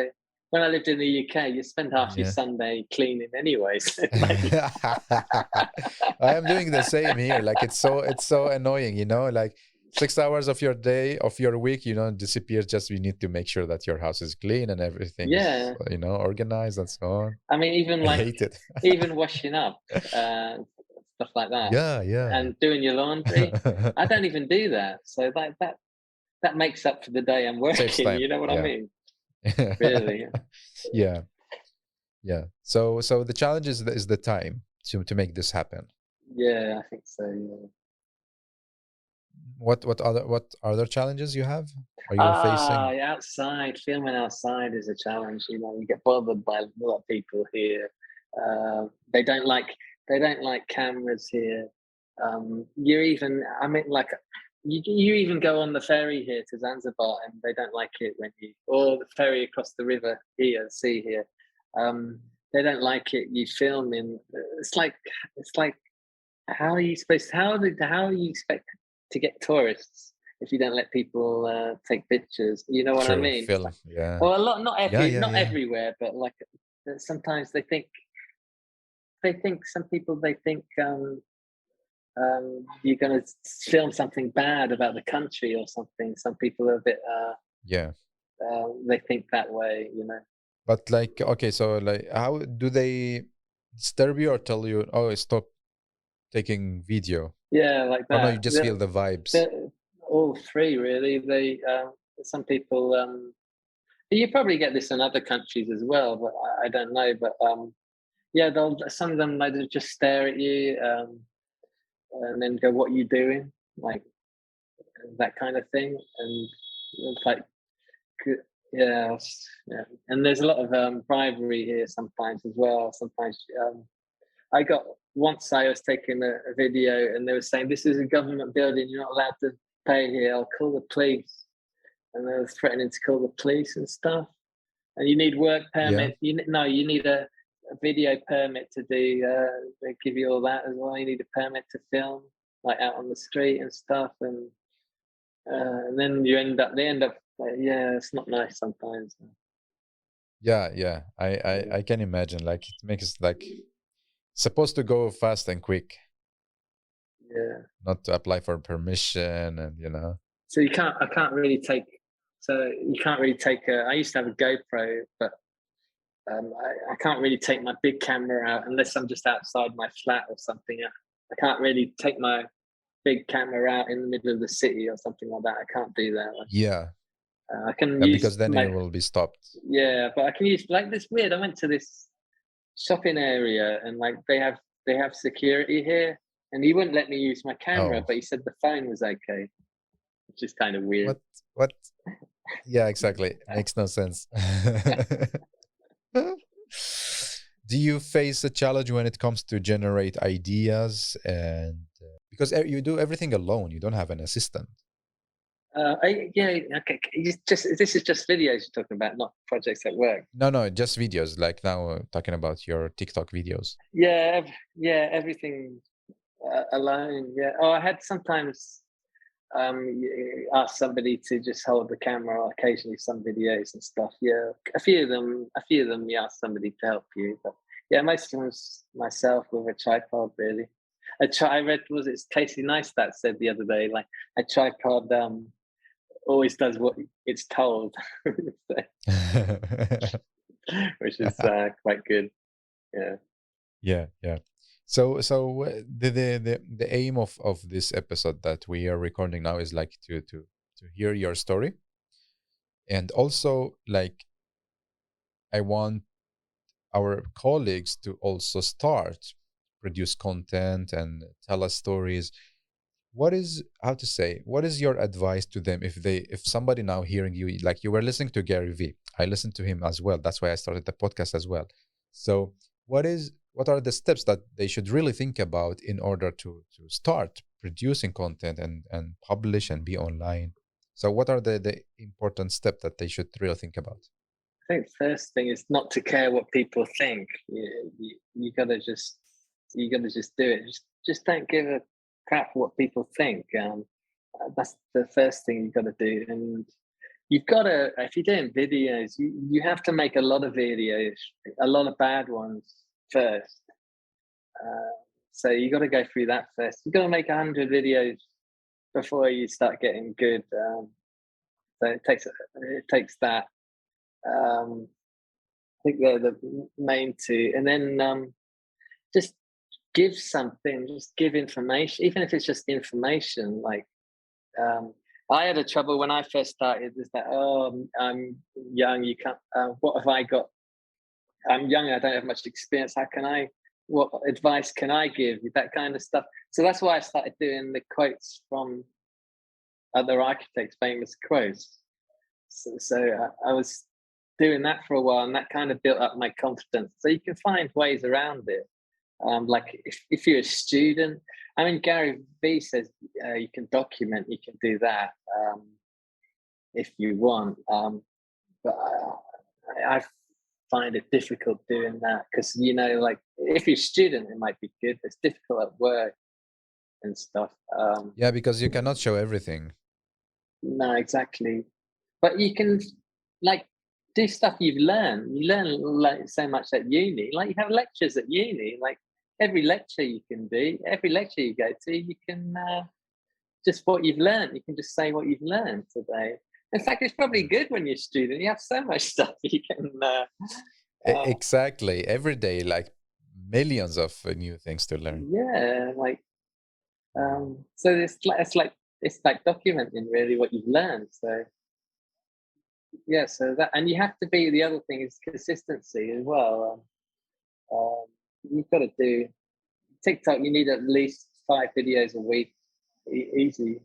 when I lived in the UK, you spend half your Yeah. Sunday cleaning anyways. Like, I am doing the same here. Like it's so annoying, you know, like 6 hours of your day, of your week, you know, disappears. Just you need to make sure that your house is clean and everything is, yeah, you know, organized and so on. I mean, even I like hate it. even washing up, uh, stuff like that, Yeah, yeah. and doing your laundry. I don't even do that. So that makes up for the day I'm Saves working. time. You know what I Yeah. mean? Really? Yeah. Yeah. So the challenge is the time to make this happen. Yeah, I think so. Yeah. What other challenges you have? Are you facing? Outside filming outside is a challenge. You know, you get bothered by a lot of people here. Uh, they don't like they don't like cameras here. You even, I mean, like you even go on the ferry here to Zanzibar, and they don't like it when you, or the ferry across the river here, sea here. Um, they don't like it. You film in. It's like how are you supposed? How are you expect to get tourists if you don't let people take pictures? You know what I True, mean? It's film. like, Yeah. well, a lot, Yeah, yeah, not yeah. everywhere, but like sometimes some people they think you're going to film something bad about the country or something. Some people are a bit Yeah. they think that way, you know. But like, okay, so like, how do they disturb you or tell you, oh, stop taking video? Yeah, like Or no, you that. just feel the vibes. They're all three really. They some people. You probably get this in other countries as well, but I don't know. But yeah, they'll some of them like just stare at you and then go, "What are you doing?" Like that kind of thing, and it's like, yeah, yeah. And there's a lot of bribery here sometimes as well. Sometimes I got once I was taking a video and they were saying, "This is a government building. You're not allowed to pay here. I'll call the police." And they were threatening to call the police and stuff. And you need work Yeah. permit. You need a video permit to do. They give you all that as well. You need a permit to film, like out on the street and stuff. And then they end up. Yeah, it's not nice sometimes. Yeah, yeah. I can imagine. Like it makes like supposed to go fast and quick, Yeah. not to apply for permission and you know. So you can't. I can't really take. So you can't really take a. I used to have a GoPro, but I can't really take my big camera out unless I'm just outside my flat or something. I can't really take my big camera out in the middle of the city or something like that. I can't do that. Yeah. I can Yeah, use because then my you will be stopped. yeah, but I can use like this weird. I went to this shopping area and like they have security here, and he wouldn't let me use my camera, Oh, but he said the phone was okay, which is kind of weird. what? What? Yeah, exactly. Makes no sense. Do you face a challenge when it comes to generate ideas and because you do everything alone, you don't have an assistant. Yeah, okay. Just this is just videos you're talking about, not projects at work. No, no, just videos. Like now, talking about your TikTok videos. Yeah, yeah, everything alone. Yeah. Oh, I had sometimes ask somebody to just hold the camera. Occasionally, some videos and stuff. Yeah, a few of them. You ask somebody to help you, but yeah, most of them was myself with a tripod. Really, I read was it Casey Neistat said the other day, like a tripod always does what it's told, which is quite good. Yeah. Yeah, yeah. So the aim of this episode that we are recording now is like to hear your story, and also like I want our colleagues to also start produce content and tell us stories. What is, how to say, what is your advice to them if somebody now hearing you, like you were listening to Gary V, I listened to him as well, that's why I started the podcast as well. So what are the steps that they should really think about in order to start producing content and publish and be online? So what are the important steps that they should really think about? I think first thing is not to care what people think. You gotta just do it. Just don't give a crap what people think. That's the first thing you got to do. And you've got to, if you're doing videos, you have to make a lot of videos, a lot of bad ones first. So you got to go through that first. You got to make 100 videos before you start getting good. So it takes that. I think they're the main two, and then just give something, just give information, even if it's just information. Like I had a trouble when I first started. Is that I'm young? You can't. What have I got? I'm young. I don't have much experience. How can I? What advice can I give? That kind of stuff. So that's why I started doing the quotes from other architects, famous quotes. So I was doing that for a while, and that kind of built up my confidence. So you can find ways around it. Like if you're a student, I mean, Gary Vee says you can document, you can do that if you want. But I find it difficult doing that because, like if you're a student, it might be good. It's difficult at work and stuff. Yeah, because you cannot show everything. No, exactly. But you can like do stuff you've learned. You learn like so much at uni. Like you have lectures at uni. Like every lecture you can do, every lecture you go to, you can just what you've learned. You can just say what you've learned today. In fact, it's probably good when you're a student. You have so much stuff you can. Exactly. Every day, like millions of new things to learn. Yeah, like so it's like documenting really what you've learned. So yeah, so that, and you have to be, the other thing is consistency as well. You've got to do TikTok. You need at least 5 videos a week, easy.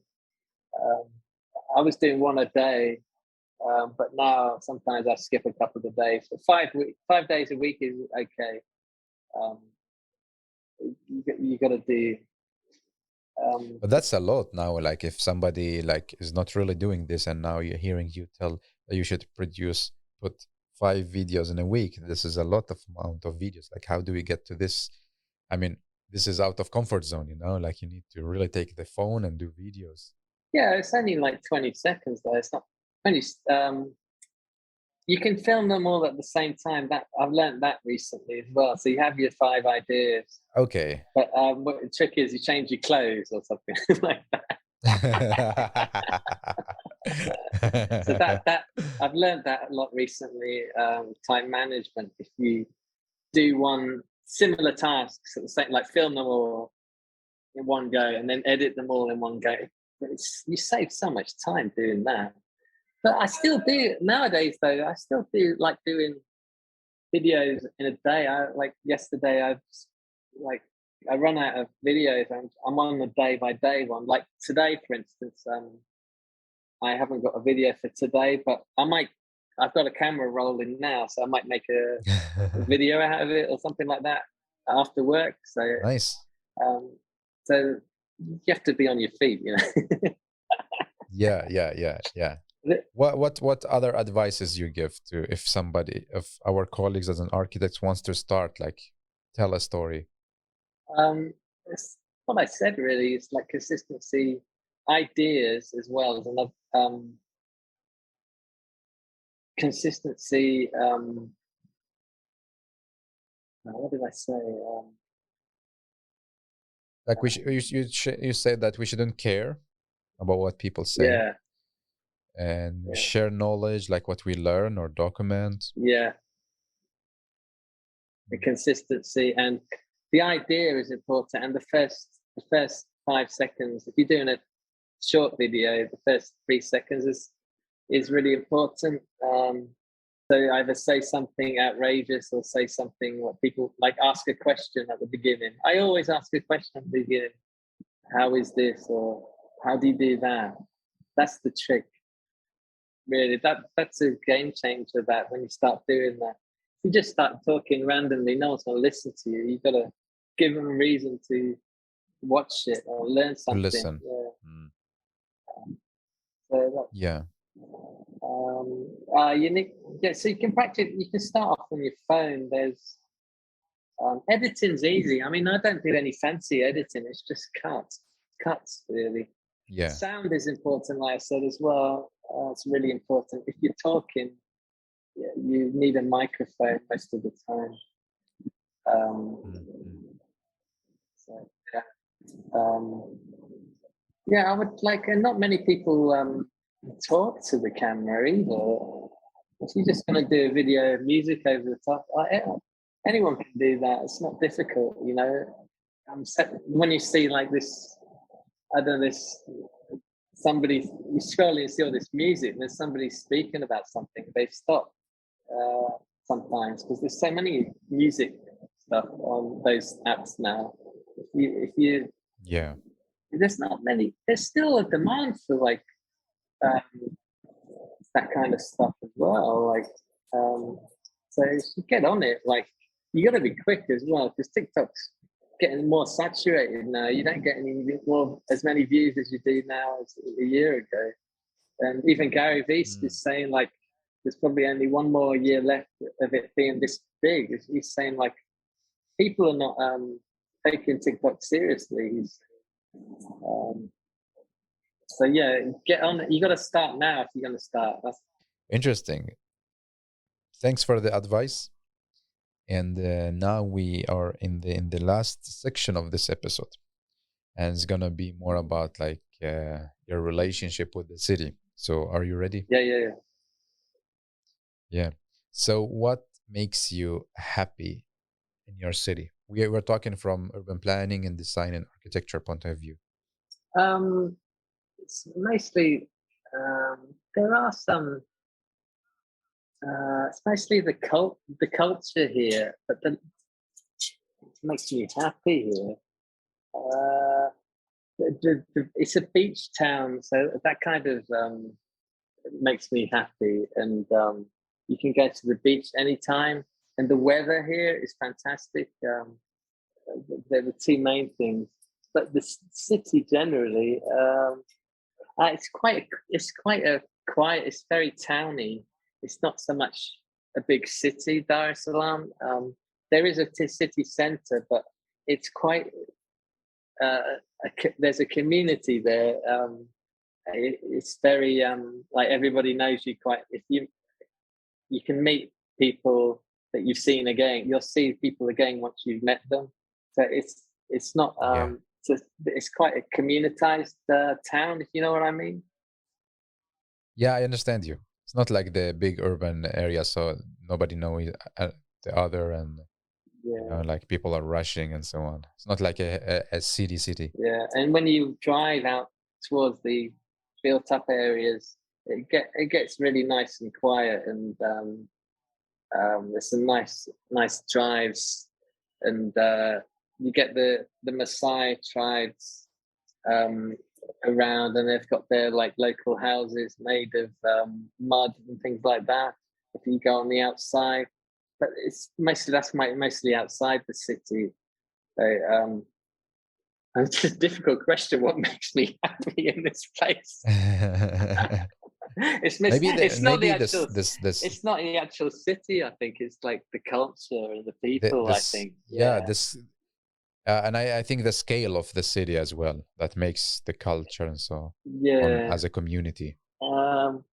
Um, I was doing one a day, but now sometimes I skip a couple of days. So 5 days a week is okay. You got to do. But that's a lot now. Like if somebody like is not really doing this, and now you're hearing you tell that you should put 5 videos in a week. This is a lot of amount of videos. Like how do we get to this? I mean, this is out of comfort zone, like you need to really take the phone and do videos. Yeah, it's only like 20 seconds though. It's not 20. You can film them all at the same time. That I've learned that recently as well. So you have your 5 ideas. Okay. But what the trick is, you change your clothes or something like that. So that I've learned that a lot recently. Time management. If you do one similar tasks at the same, like film them all in one go and then edit them all in one go, you save so much time doing that. But I still do nowadays, though. I still do like doing videos in a day. Like yesterday, I run out of videos. I'm on a day by day one. Like today, for instance, I haven't got a video for today, but I've got a camera rolling now, so I might make a video out of it or something like that after work. So nice. So you have to be on your feet, Yeah. What other advices you give to if somebody of our colleagues as an architect wants to start, like tell a story? It's what I said really. It's like consistency, ideas as well as another consistency. What did I say? Like you said that we shouldn't care about what people say. Yeah. and yeah, share knowledge, like what we learn or document. yeah. The consistency and the idea is important. And the first 5 seconds, if you're doing a short video, the first 3 seconds is really important. So either say something outrageous or say something what people like. Ask a question at the beginning. I always ask a question at the beginning. How is this, or how do you do that? That's the trick, really. That's a game changer. That when you start doing that, if you just start talking randomly, no one's going to listen to you. You've got to give them a reason to watch it or learn To something. listen. Yeah. Mm. So that, Yeah. you need, yeah, so you can practice. You can start off on your phone. There's editing's easy. I mean, I don't do any fancy editing. It's just cuts really. Yeah. Sound is important, like I said as well. It's really important. If you're talking, yeah, you need a microphone most of the time. Mm. So yeah, yeah. I would like, and not many people talk to the camera either. If you're just going to do a video of music over the top, anyone can do that. It's not difficult, you know. When you see like this, I don't know, this somebody, you scroll and see all this music, and there's somebody speaking about something. They stop sometimes because there's so many music stuff on those apps now. If you Yeah. there's not many. There's still a demand for like um, that kind of stuff as well. Like, so you get on it. Like, you got to be quick as well because TikTok's getting more saturated now. You don't get any more as many views as you do now as a year ago. And even Gary Vee Mm. is saying like, there's probably only one more year left of it being this big. He's saying like, people are not taking TikTok seriously. Um, so yeah, get on it. You got to start now if you're going to start. Interesting. Thanks for the advice. And now we are in the last section of this episode, and it's gonna be more about like your relationship with the city. So, are you ready? Yeah, yeah, yeah. Yeah. So, what makes you happy in your city? We're talking from urban planning and design and architecture point of view. It's mostly there are some. It's mostly the culture here, but it makes me happy here. Uh, it's a beach town, so that kind of makes me happy. And you can go to the beach anytime, and the weather here is fantastic. They're the two main things, but the city generally, it's quite a quiet. It's very towny. It's not so much a big city, Dar es Salaam. There is a city centre, but it's quite. There's a community there. It's very like everybody knows you. Quite if you can meet people that you've seen again. You'll see people again once you've met them. So it's not Yeah. it's quite a communitized town, if you know what I mean. Yeah, I understand you. It's not like the big urban area, so nobody knows the other, and Yeah, like people are rushing and so on. It's not like a city. yeah. And when you drive out towards the built up areas, it gets really nice and quiet, and there's some nice drives, and you get the Maasai tribes um, around, and they've got their like local houses made of mud and things like that. If you go on the outside, but mostly outside the city. So, it's a difficult question. What makes me happy in this place? It's not the Maybe actual. this It's not the actual city. I think it's like the culture and the people. I this think. yeah Yeah. this and I think the scale of the city as well that makes the culture and so on Yeah. as a community. Um,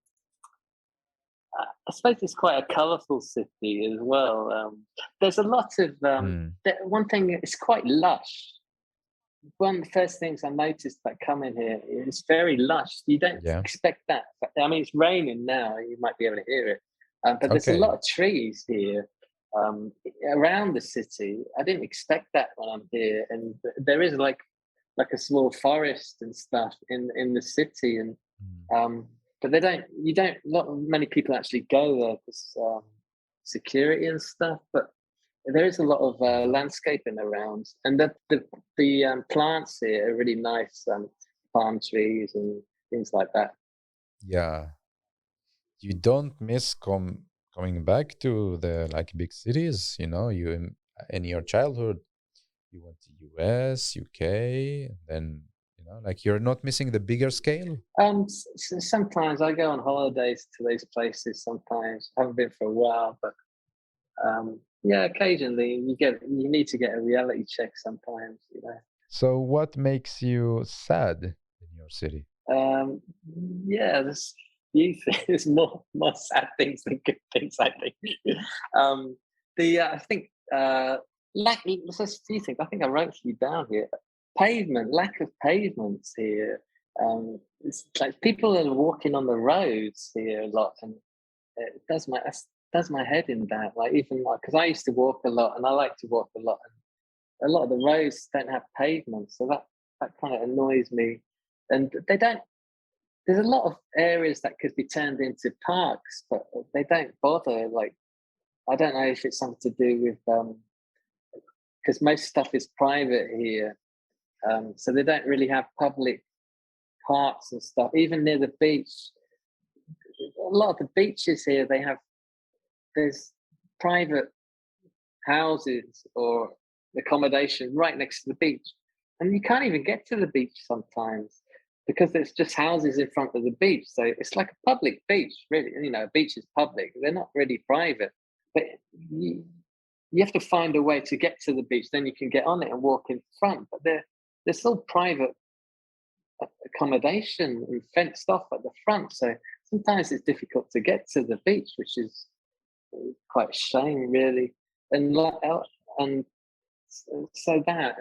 I suppose it's quite a colourful city as well. There's a lot of Mm. one thing. It's quite lush. one of the first things I noticed about coming here is it's very lush. You don't Yeah. expect that. I mean, it's raining now. You might be able to hear it, but there's a Okay. lot of trees here around the city. I didn't expect that when I'm here, and there is like a small forest and stuff in the city, and Mm. but they don't. You don't. Not many people actually go there because security and stuff, but there is a lot of Yeah. landscaping around, and the plants here are really nice, palm trees and things like that. Yeah. You don't miss coming back to the like big cities, you in your childhood, you went to US, UK, then like you're not missing the bigger scale. Sometimes I go on holidays to those places. Sometimes I haven't been for a while, but yeah, occasionally you need to get a reality check. Sometimes, So what makes you sad in your city? Um, yeah, there's few things, there's more sad things than good things. I think. um, I think lack. There's a few things. I think I wrote a few down here. Lack of pavements here. It's like people are walking on the roads here a lot, and it does my head in that. Like even like because I used to walk a lot, and I like to walk a lot, and a lot of the roads don't have pavements, so that kind of annoys me. And they don't there's a lot of areas that could be turned into parks, but they don't bother. Like, I don't know if it's something to do with because most stuff is private here, so they don't really have public parks and stuff. Even near the beach, a lot of the beaches here there's private houses or accommodation right next to the beach, and you can't even get to the beach sometimes because there's just houses in front of the beach. So it's like a public beach, really. A beach is public; they're not really private. But you, you have to find a way to get to the beach. Then you can get on it and walk in front. But they're still private accommodation and fenced off at the front. So sometimes it's difficult to get to the beach, which is quite a shame, really. And and so that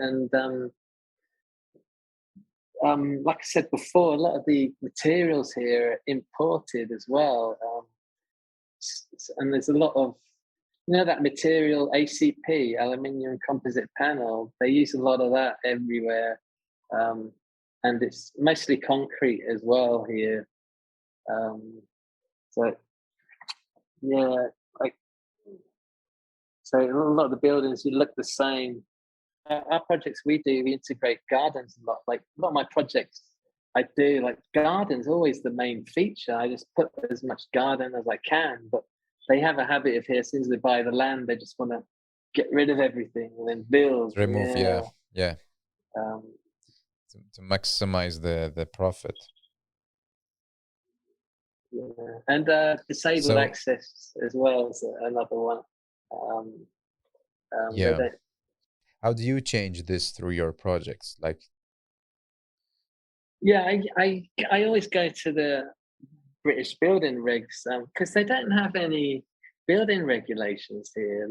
like I said before, a lot of the materials here are imported as well, and there's a lot of that material ACP, aluminium composite panel. They use a lot of that everywhere, um, and it's mostly concrete as well here. So yeah, like so a lot of the buildings you look the same. Our projects we integrate gardens a lot. Like a lot of my projects I do, like gardens always the main feature. I just put as much garden as I can, but they have a habit of here, as soon as they buy the land, they just want to get rid of everything and then build. Remove, yeah, Yeah. yeah, Um, to maximize the profit. yeah. And disabled So access as well is another one. Um, they yeah, don't. how do you change this through your projects? Like, Yeah, I always go to the British building regs because they don't have any building regulations here.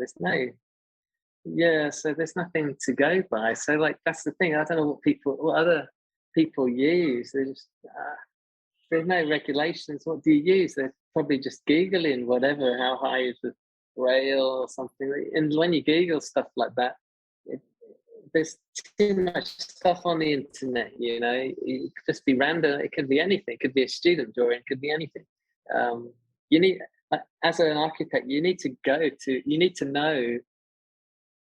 So there's nothing to go by. So like that's the thing. I don't know what other people use. There's no regulations. What do you use? They're probably just googling whatever. How high is the rail or something? And when you Google stuff like that, it, there's too much stuff on the internet. It could just be random. It could be anything. It could be a student drawing. It could be anything. You need, as an architect, you need to know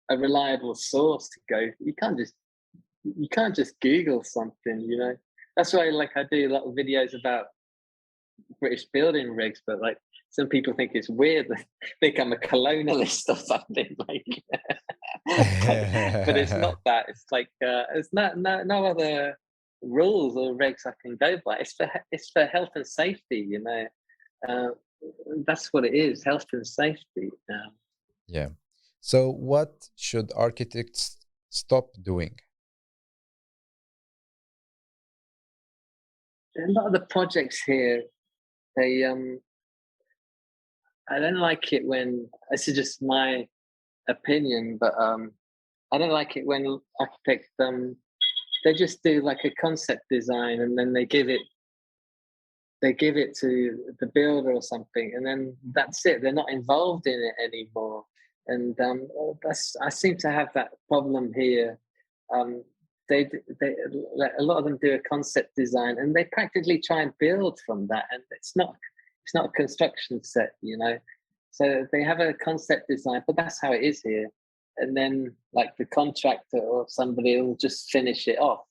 a reliable source to go. You can't just Google something. That's why like I do a lot of videos about British building regs, but like some people think it's weird. They think I'm a colonialist or something like. But it's not that. It's like it's no other rules or regs I can go by. It's for health and safety. Uh, that's what it is, health and safety. yeah. So what should architects stop doing? A lot of the projects here, they I don't like it when this is just my opinion, but I don't like it when architects they just do like a concept design, and then they give it to the builder or something, and then that's it. They're not involved in it anymore. And I seem to have that problem here. They a lot of them do a concept design, and they practically try and build from that, and it's not a construction set, you know. So they have a concept design, but that's how it is here. And then like the contractor or somebody will just finish it off,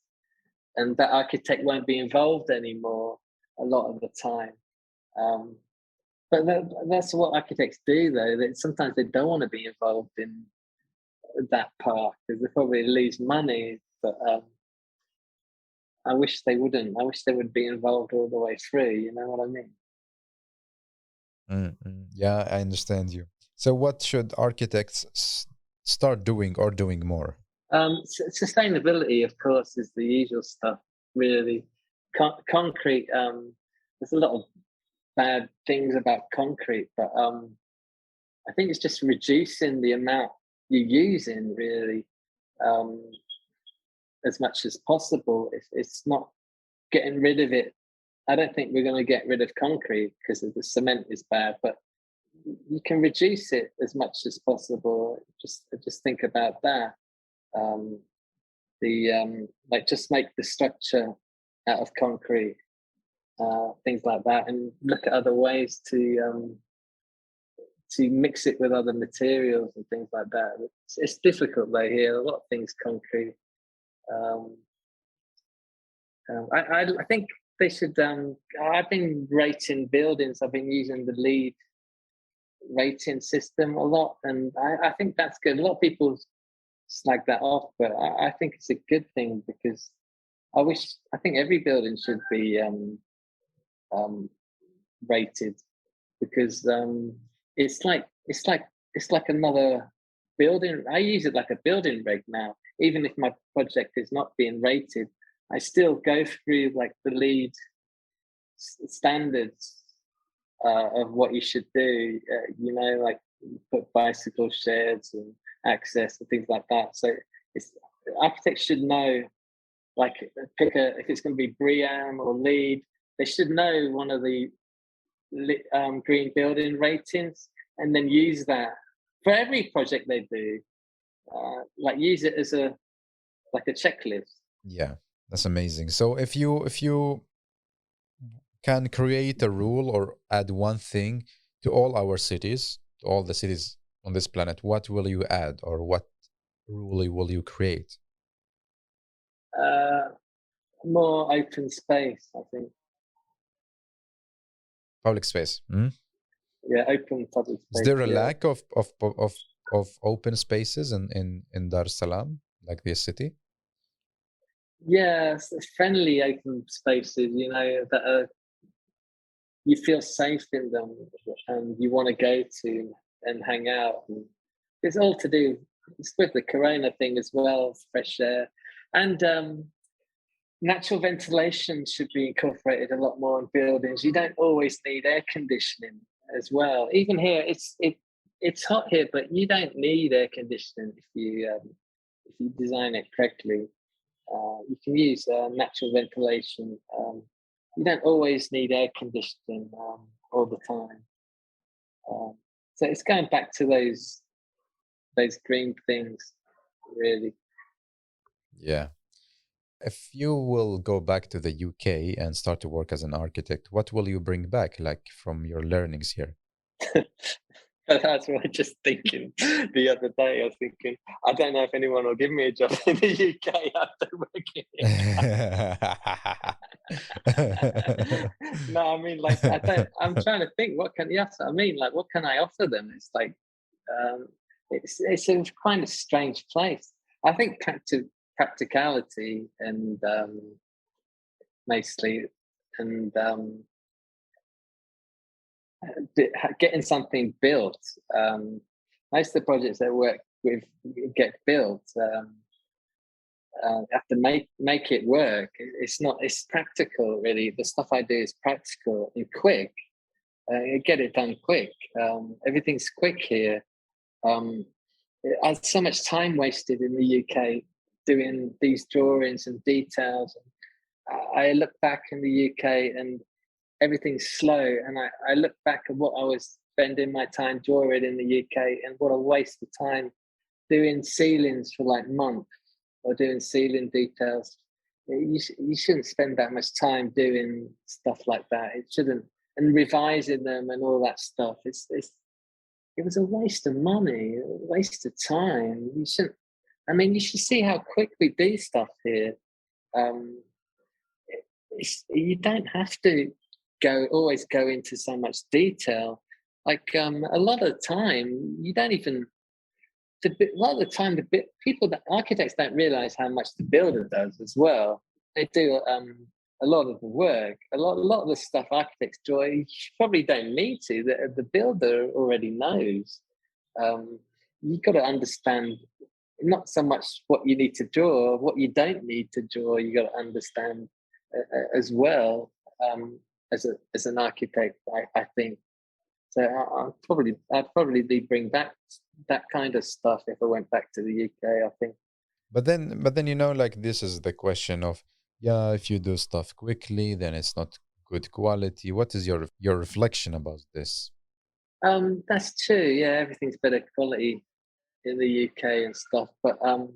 and the architect won't be involved anymore a lot of the time. But that's what architects do, though. That sometimes they don't want to be involved in that part because they probably lose money. But I wish they wouldn't. I wish they would be involved all the way through. You know what I mean? Yeah, I understand you. So what should architects start doing or doing more? Sustainability, of course, is the usual stuff. Really, concrete. There's a lot of bad things about concrete, but I think it's just reducing the amount you're using, really, as much as possible. It's not getting rid of it. I don't think we're going to get rid of concrete because the cement is bad, but you can reduce it as much as possible. Just think about that. Like just make the structure out of concrete, things like that, and look at other ways to mix it with other materials and things like that. It's difficult though here. A lot of things concrete. I think they should. I've been rating buildings. I've been using the LEED rating system a lot, and I think that's good. A lot of people slag that off, but I think it's a good thing because I think every building should be rated because it's like another building. I use it like a building reg now. Even if my project is not being rated, I still go through like the LEED standards of what you should do. You know, like put bicycle sheds and access and things like that. So architects should know, like if it's going to be BREEAM or LEED, they should know one of the green building ratings, and then use that for every project they do. Like use it as a checklist. Yeah, that's amazing. So if you can create a rule or add one thing to all our cities, to all the cities on this planet, what will you add or what rule will you create? More open space, I think. Public space. Yeah, open public space. Is there a lack of open spaces in Dar es Salaam, like this city? Yes, friendly open spaces, you know, that you feel safe in them and you want to go to and hang out. And it's all to do with the corona thing as well, fresh air. And natural ventilation should be incorporated a lot more in buildings. You don't always need air conditioning as well. Even here, it's hot here, but you don't need air conditioning if you design it correctly. You can use natural ventilation. You don't always need air conditioning all the time. So it's going back to those green things, really. Yeah. If you will go back to the UK and start to work as an architect, what will you bring back, like from your learnings here? That's what I was just thinking the other day. I was thinking, I don't know if anyone will give me a job in the UK after working here. No, I mean, like, I'm trying to think, what can you offer? I mean, like, what can I offer them? It's like, it's a kind of strange place. I think practicality and mostly, and getting something built. Most of the projects I work with get built. Have to make it work. It's practical, really. The stuff I do is practical and quick. Get it done quick. Everything's quick here. So much time wasted in the UK doing these drawings and details. I look back in the UK and everything's slow, and I look back at what I was spending my time drawing in the UK and what a waste of time doing ceilings for like months or doing ceiling details. You shouldn't spend that much time doing stuff like that. It shouldn't, and revising them and all that stuff. It was a waste of money, a waste of time. You shouldn't. I mean, you should see how quick we do stuff here. Um, you don't have to always go into so much detail. Like a lot of the time, you don't even. A lot of the time, the architects don't realize how much the builder does as well. They do a lot of the work. A lot of the stuff architects draw, you probably don't need to. The builder already knows. You've got to understand not so much what you need to draw, what you don't need to draw. You got to understand as well as an architect. I think so. I'd probably bring back that kind of stuff if I went back to the UK. I think. But then like this is the question of, yeah, if you do stuff quickly, then it's not good quality. What is your reflection about this? That's true. Yeah, everything's better quality in the UK and stuff. But you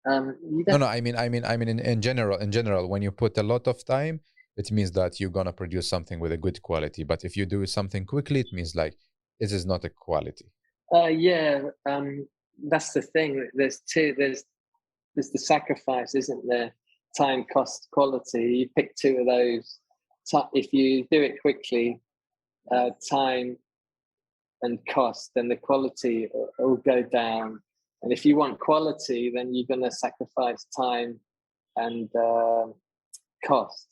No, don't. no, I mean in general, when you put a lot of time, it means that you're gonna produce something with a good quality. But if you do something quickly, it means like this is not a quality. Yeah. That's the thing. There's two. There's the sacrifice, isn't there? Time, cost, quality. You pick two of those. If you do it quickly, time and cost, then the quality will go down. And if you want quality, then you're going to sacrifice time and cost.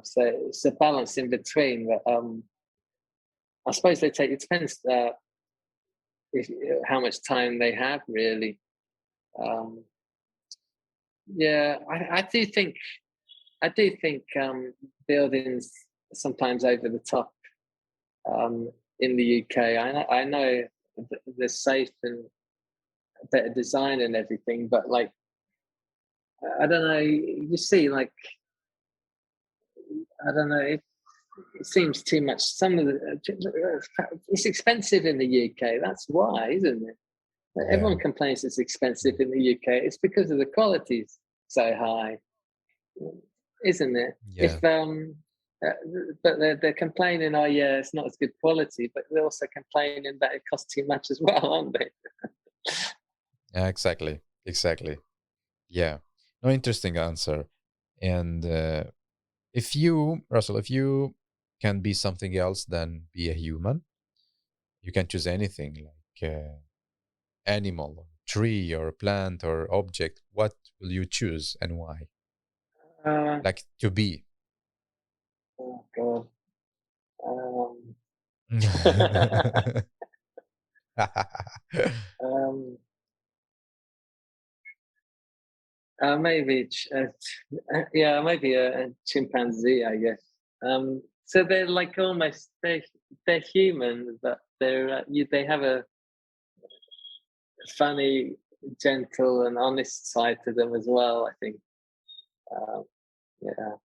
So it's a balance in between. But I suppose it depends how much time they have, really. Um, yeah, I do think buildings sometimes over the top in the UK. I know they're safe and better design and everything, but like I don't know. You see, like I don't know. It seems too much. Some of it's expensive in the UK. That's why, isn't it? Yeah, Everyone complains it's expensive in the UK. It's because of the quality's so high, isn't it? yeah, If uh, but they're complaining, oh yeah, it's not as good quality, but they're also complaining that it costs too much as well, aren't they? yeah, exactly. Yeah, no, interesting answer. And if you, Russell, if you can be something else than be a human, you can choose anything like animal, tree, or plant, or object. What will you choose and why? Uh, Like to be. oh God. Um, um, maybe, yeah, maybe a chimpanzee, I guess. So they're like almost they're human, but they have a funny, gentle, and honest side to them as well. I think. Um, yeah.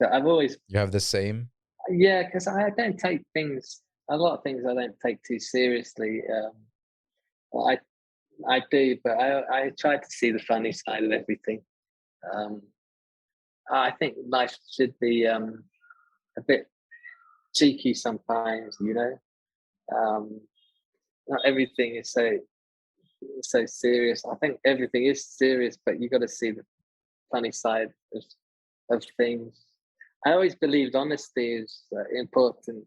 So I've always, You have the same. yeah, because I don't take a lot of things I don't take too seriously. Well, I do, but I try to see the funny side of everything. Um, I think life should be a bit cheeky sometimes, you know. Um, Not everything is so serious. I think everything is serious, but you got to see the funny side of things. I always believed honesty is an important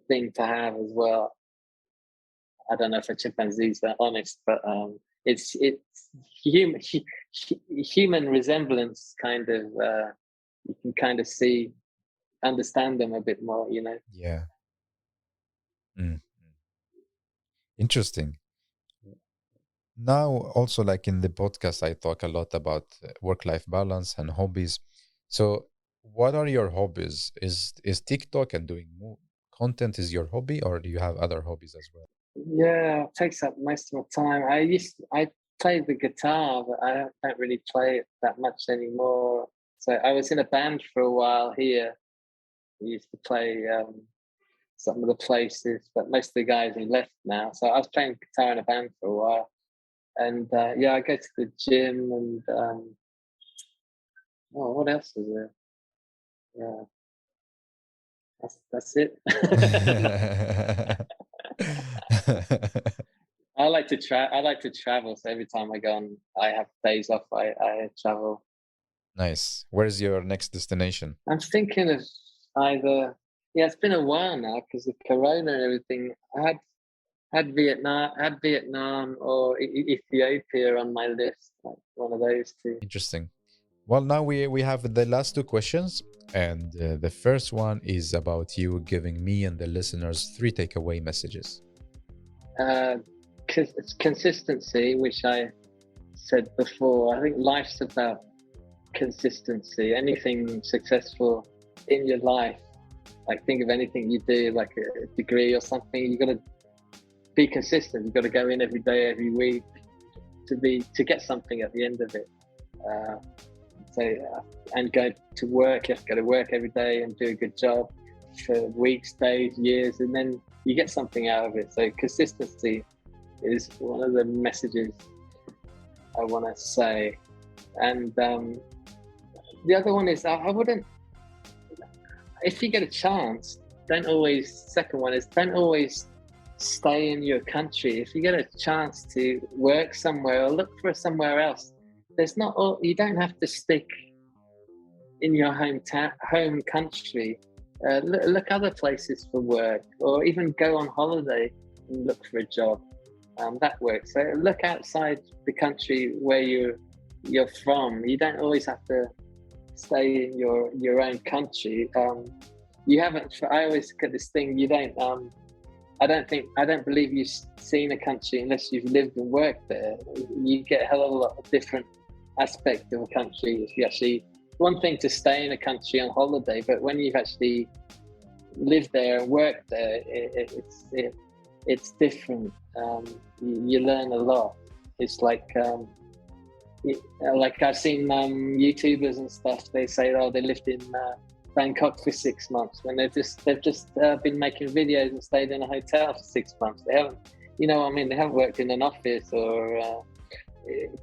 thing to have as well. I don't know if a chimpanzees are honest, but it's human human resemblance kind of you can kind of understand them a bit more, you know. Yeah. Mm. Interesting. Now, also, like in the podcast, I talk a lot about work-life balance and hobbies. So, what are your hobbies? Is TikTok and doing content is your hobby, or do you have other hobbies as well? Yeah, it takes up most of my time. I played the guitar, but I don't really play it that much anymore. So I was in a band for a while here. We used to play some of the places, but most of the guys have left now. So I was playing guitar in a band for a while, and yeah, I go to the gym and oh, what else is there? Yeah, that's it. I like to travel. So every time I go on, I have days off. I travel. Nice. Where's your next destination? I'm thinking of either. Yeah, it's been a while now because of Corona and everything. Had Vietnam or Ethiopia on my list. Like one of those two. Interesting. Well, now we have the last two questions, and the first one is about you giving me and the listeners three takeaway messages. It's consistency, which I said before. I think life's about consistency. Anything successful in your life, like think of anything you do, like a degree or something, you got to be consistent. You got to go in every day, every week to get something at the end of it. And go to work. You have to go to work every day and do a good job for weeks, days, years, and then you get something out of it. So consistency is one of the messages I want to say. And the other one is I wouldn't, if you get a chance, don't always stay in your country. If you get a chance to work somewhere or look for somewhere else, you don't have to stick in your home country. Look other places for work, or even go on holiday and look for a job. That works. So look outside the country where you're from. You don't always have to stay in your own country. You haven't. I always get this thing. You don't. I don't believe you've seen a country unless you've lived and worked there. You get a hell of a lot of different aspects of a country if you actually. One thing to stay in a country on holiday, but when you've actually lived there and worked there, it's different. You learn a lot. It's like I've seen YouTubers and stuff. They say, oh, they lived in Bangkok for 6 months when they've just been making videos and stayed in a hotel for 6 months. They haven't, you know what I mean? They haven't worked in an office or.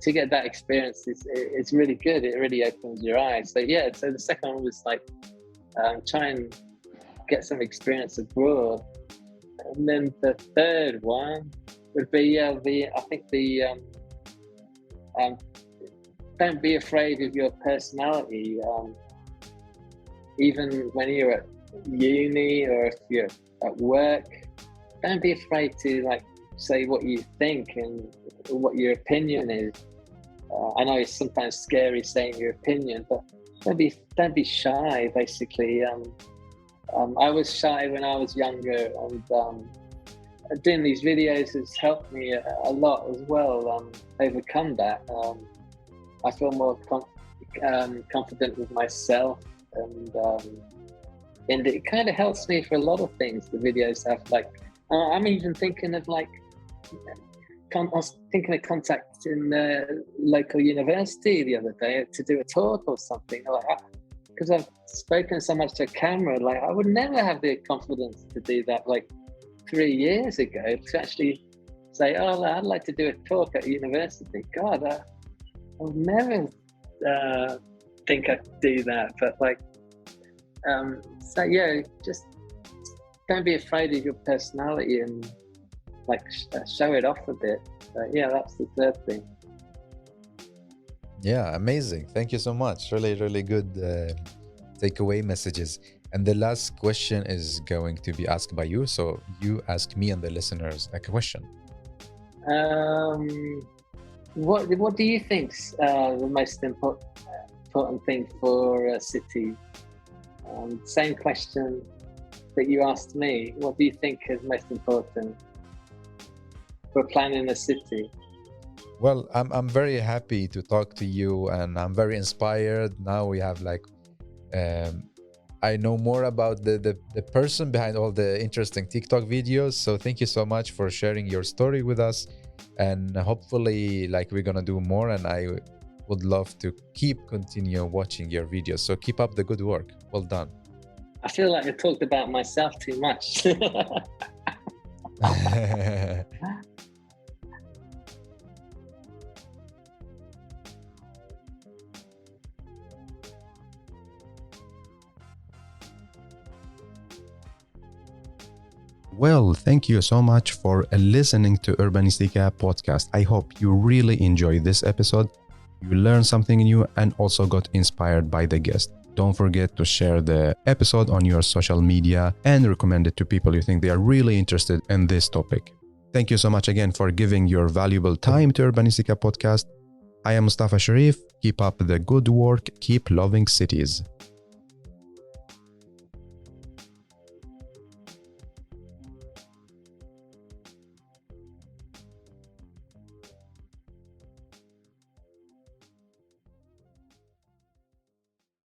To get that experience it's really good. It really opens your eyes. So yeah, so the second one was like try and get some experience abroad, and then the third one would be don't be afraid of your personality. Even when you're at uni or if you're at work, don't be afraid to like say what you think and what your opinion is. I know it's sometimes scary saying your opinion, but don't be shy. Basically, I was shy when I was younger, and doing these videos has helped me a lot as well. Overcome that. I feel more confident with myself, and it kind of helps me for a lot of things. The videos have I'm even thinking of I was thinking of contacting the local university the other day to do a talk or something. Because I've spoken so much to a camera, I would never have the confidence to do that 3 years ago, to actually say, oh, I'd like to do a talk at university. God, I would never think I could do that. But so yeah, just don't be afraid of your personality and show it off a bit. Yeah, that's the third thing. Yeah, amazing. Thank you so much. Really, really good takeaway messages. And the last question is going to be asked by you. So you ask me and the listeners a question. What do you think's the most important thing for a city? Same question that you asked me. What do you think is most important for planning a city? Well, I'm very happy to talk to you, and I'm very inspired. Now we have I know more about the person behind all the interesting TikTok videos. So thank you so much for sharing your story with us. And hopefully, like, we're gonna do more, and I would love to continue watching your videos. So keep up the good work. Well done. I feel like I talked about myself too much. Well, thank you so much for listening to Urbanistica podcast. I hope you really enjoyed this episode. You learned something new and also got inspired by the guest. Don't forget to share the episode on your social media and recommend it to people you think they are really interested in this topic. Thank you so much again for giving your valuable time to Urbanistica podcast. I am Mustafa Sharif. Keep up the good work. Keep loving cities.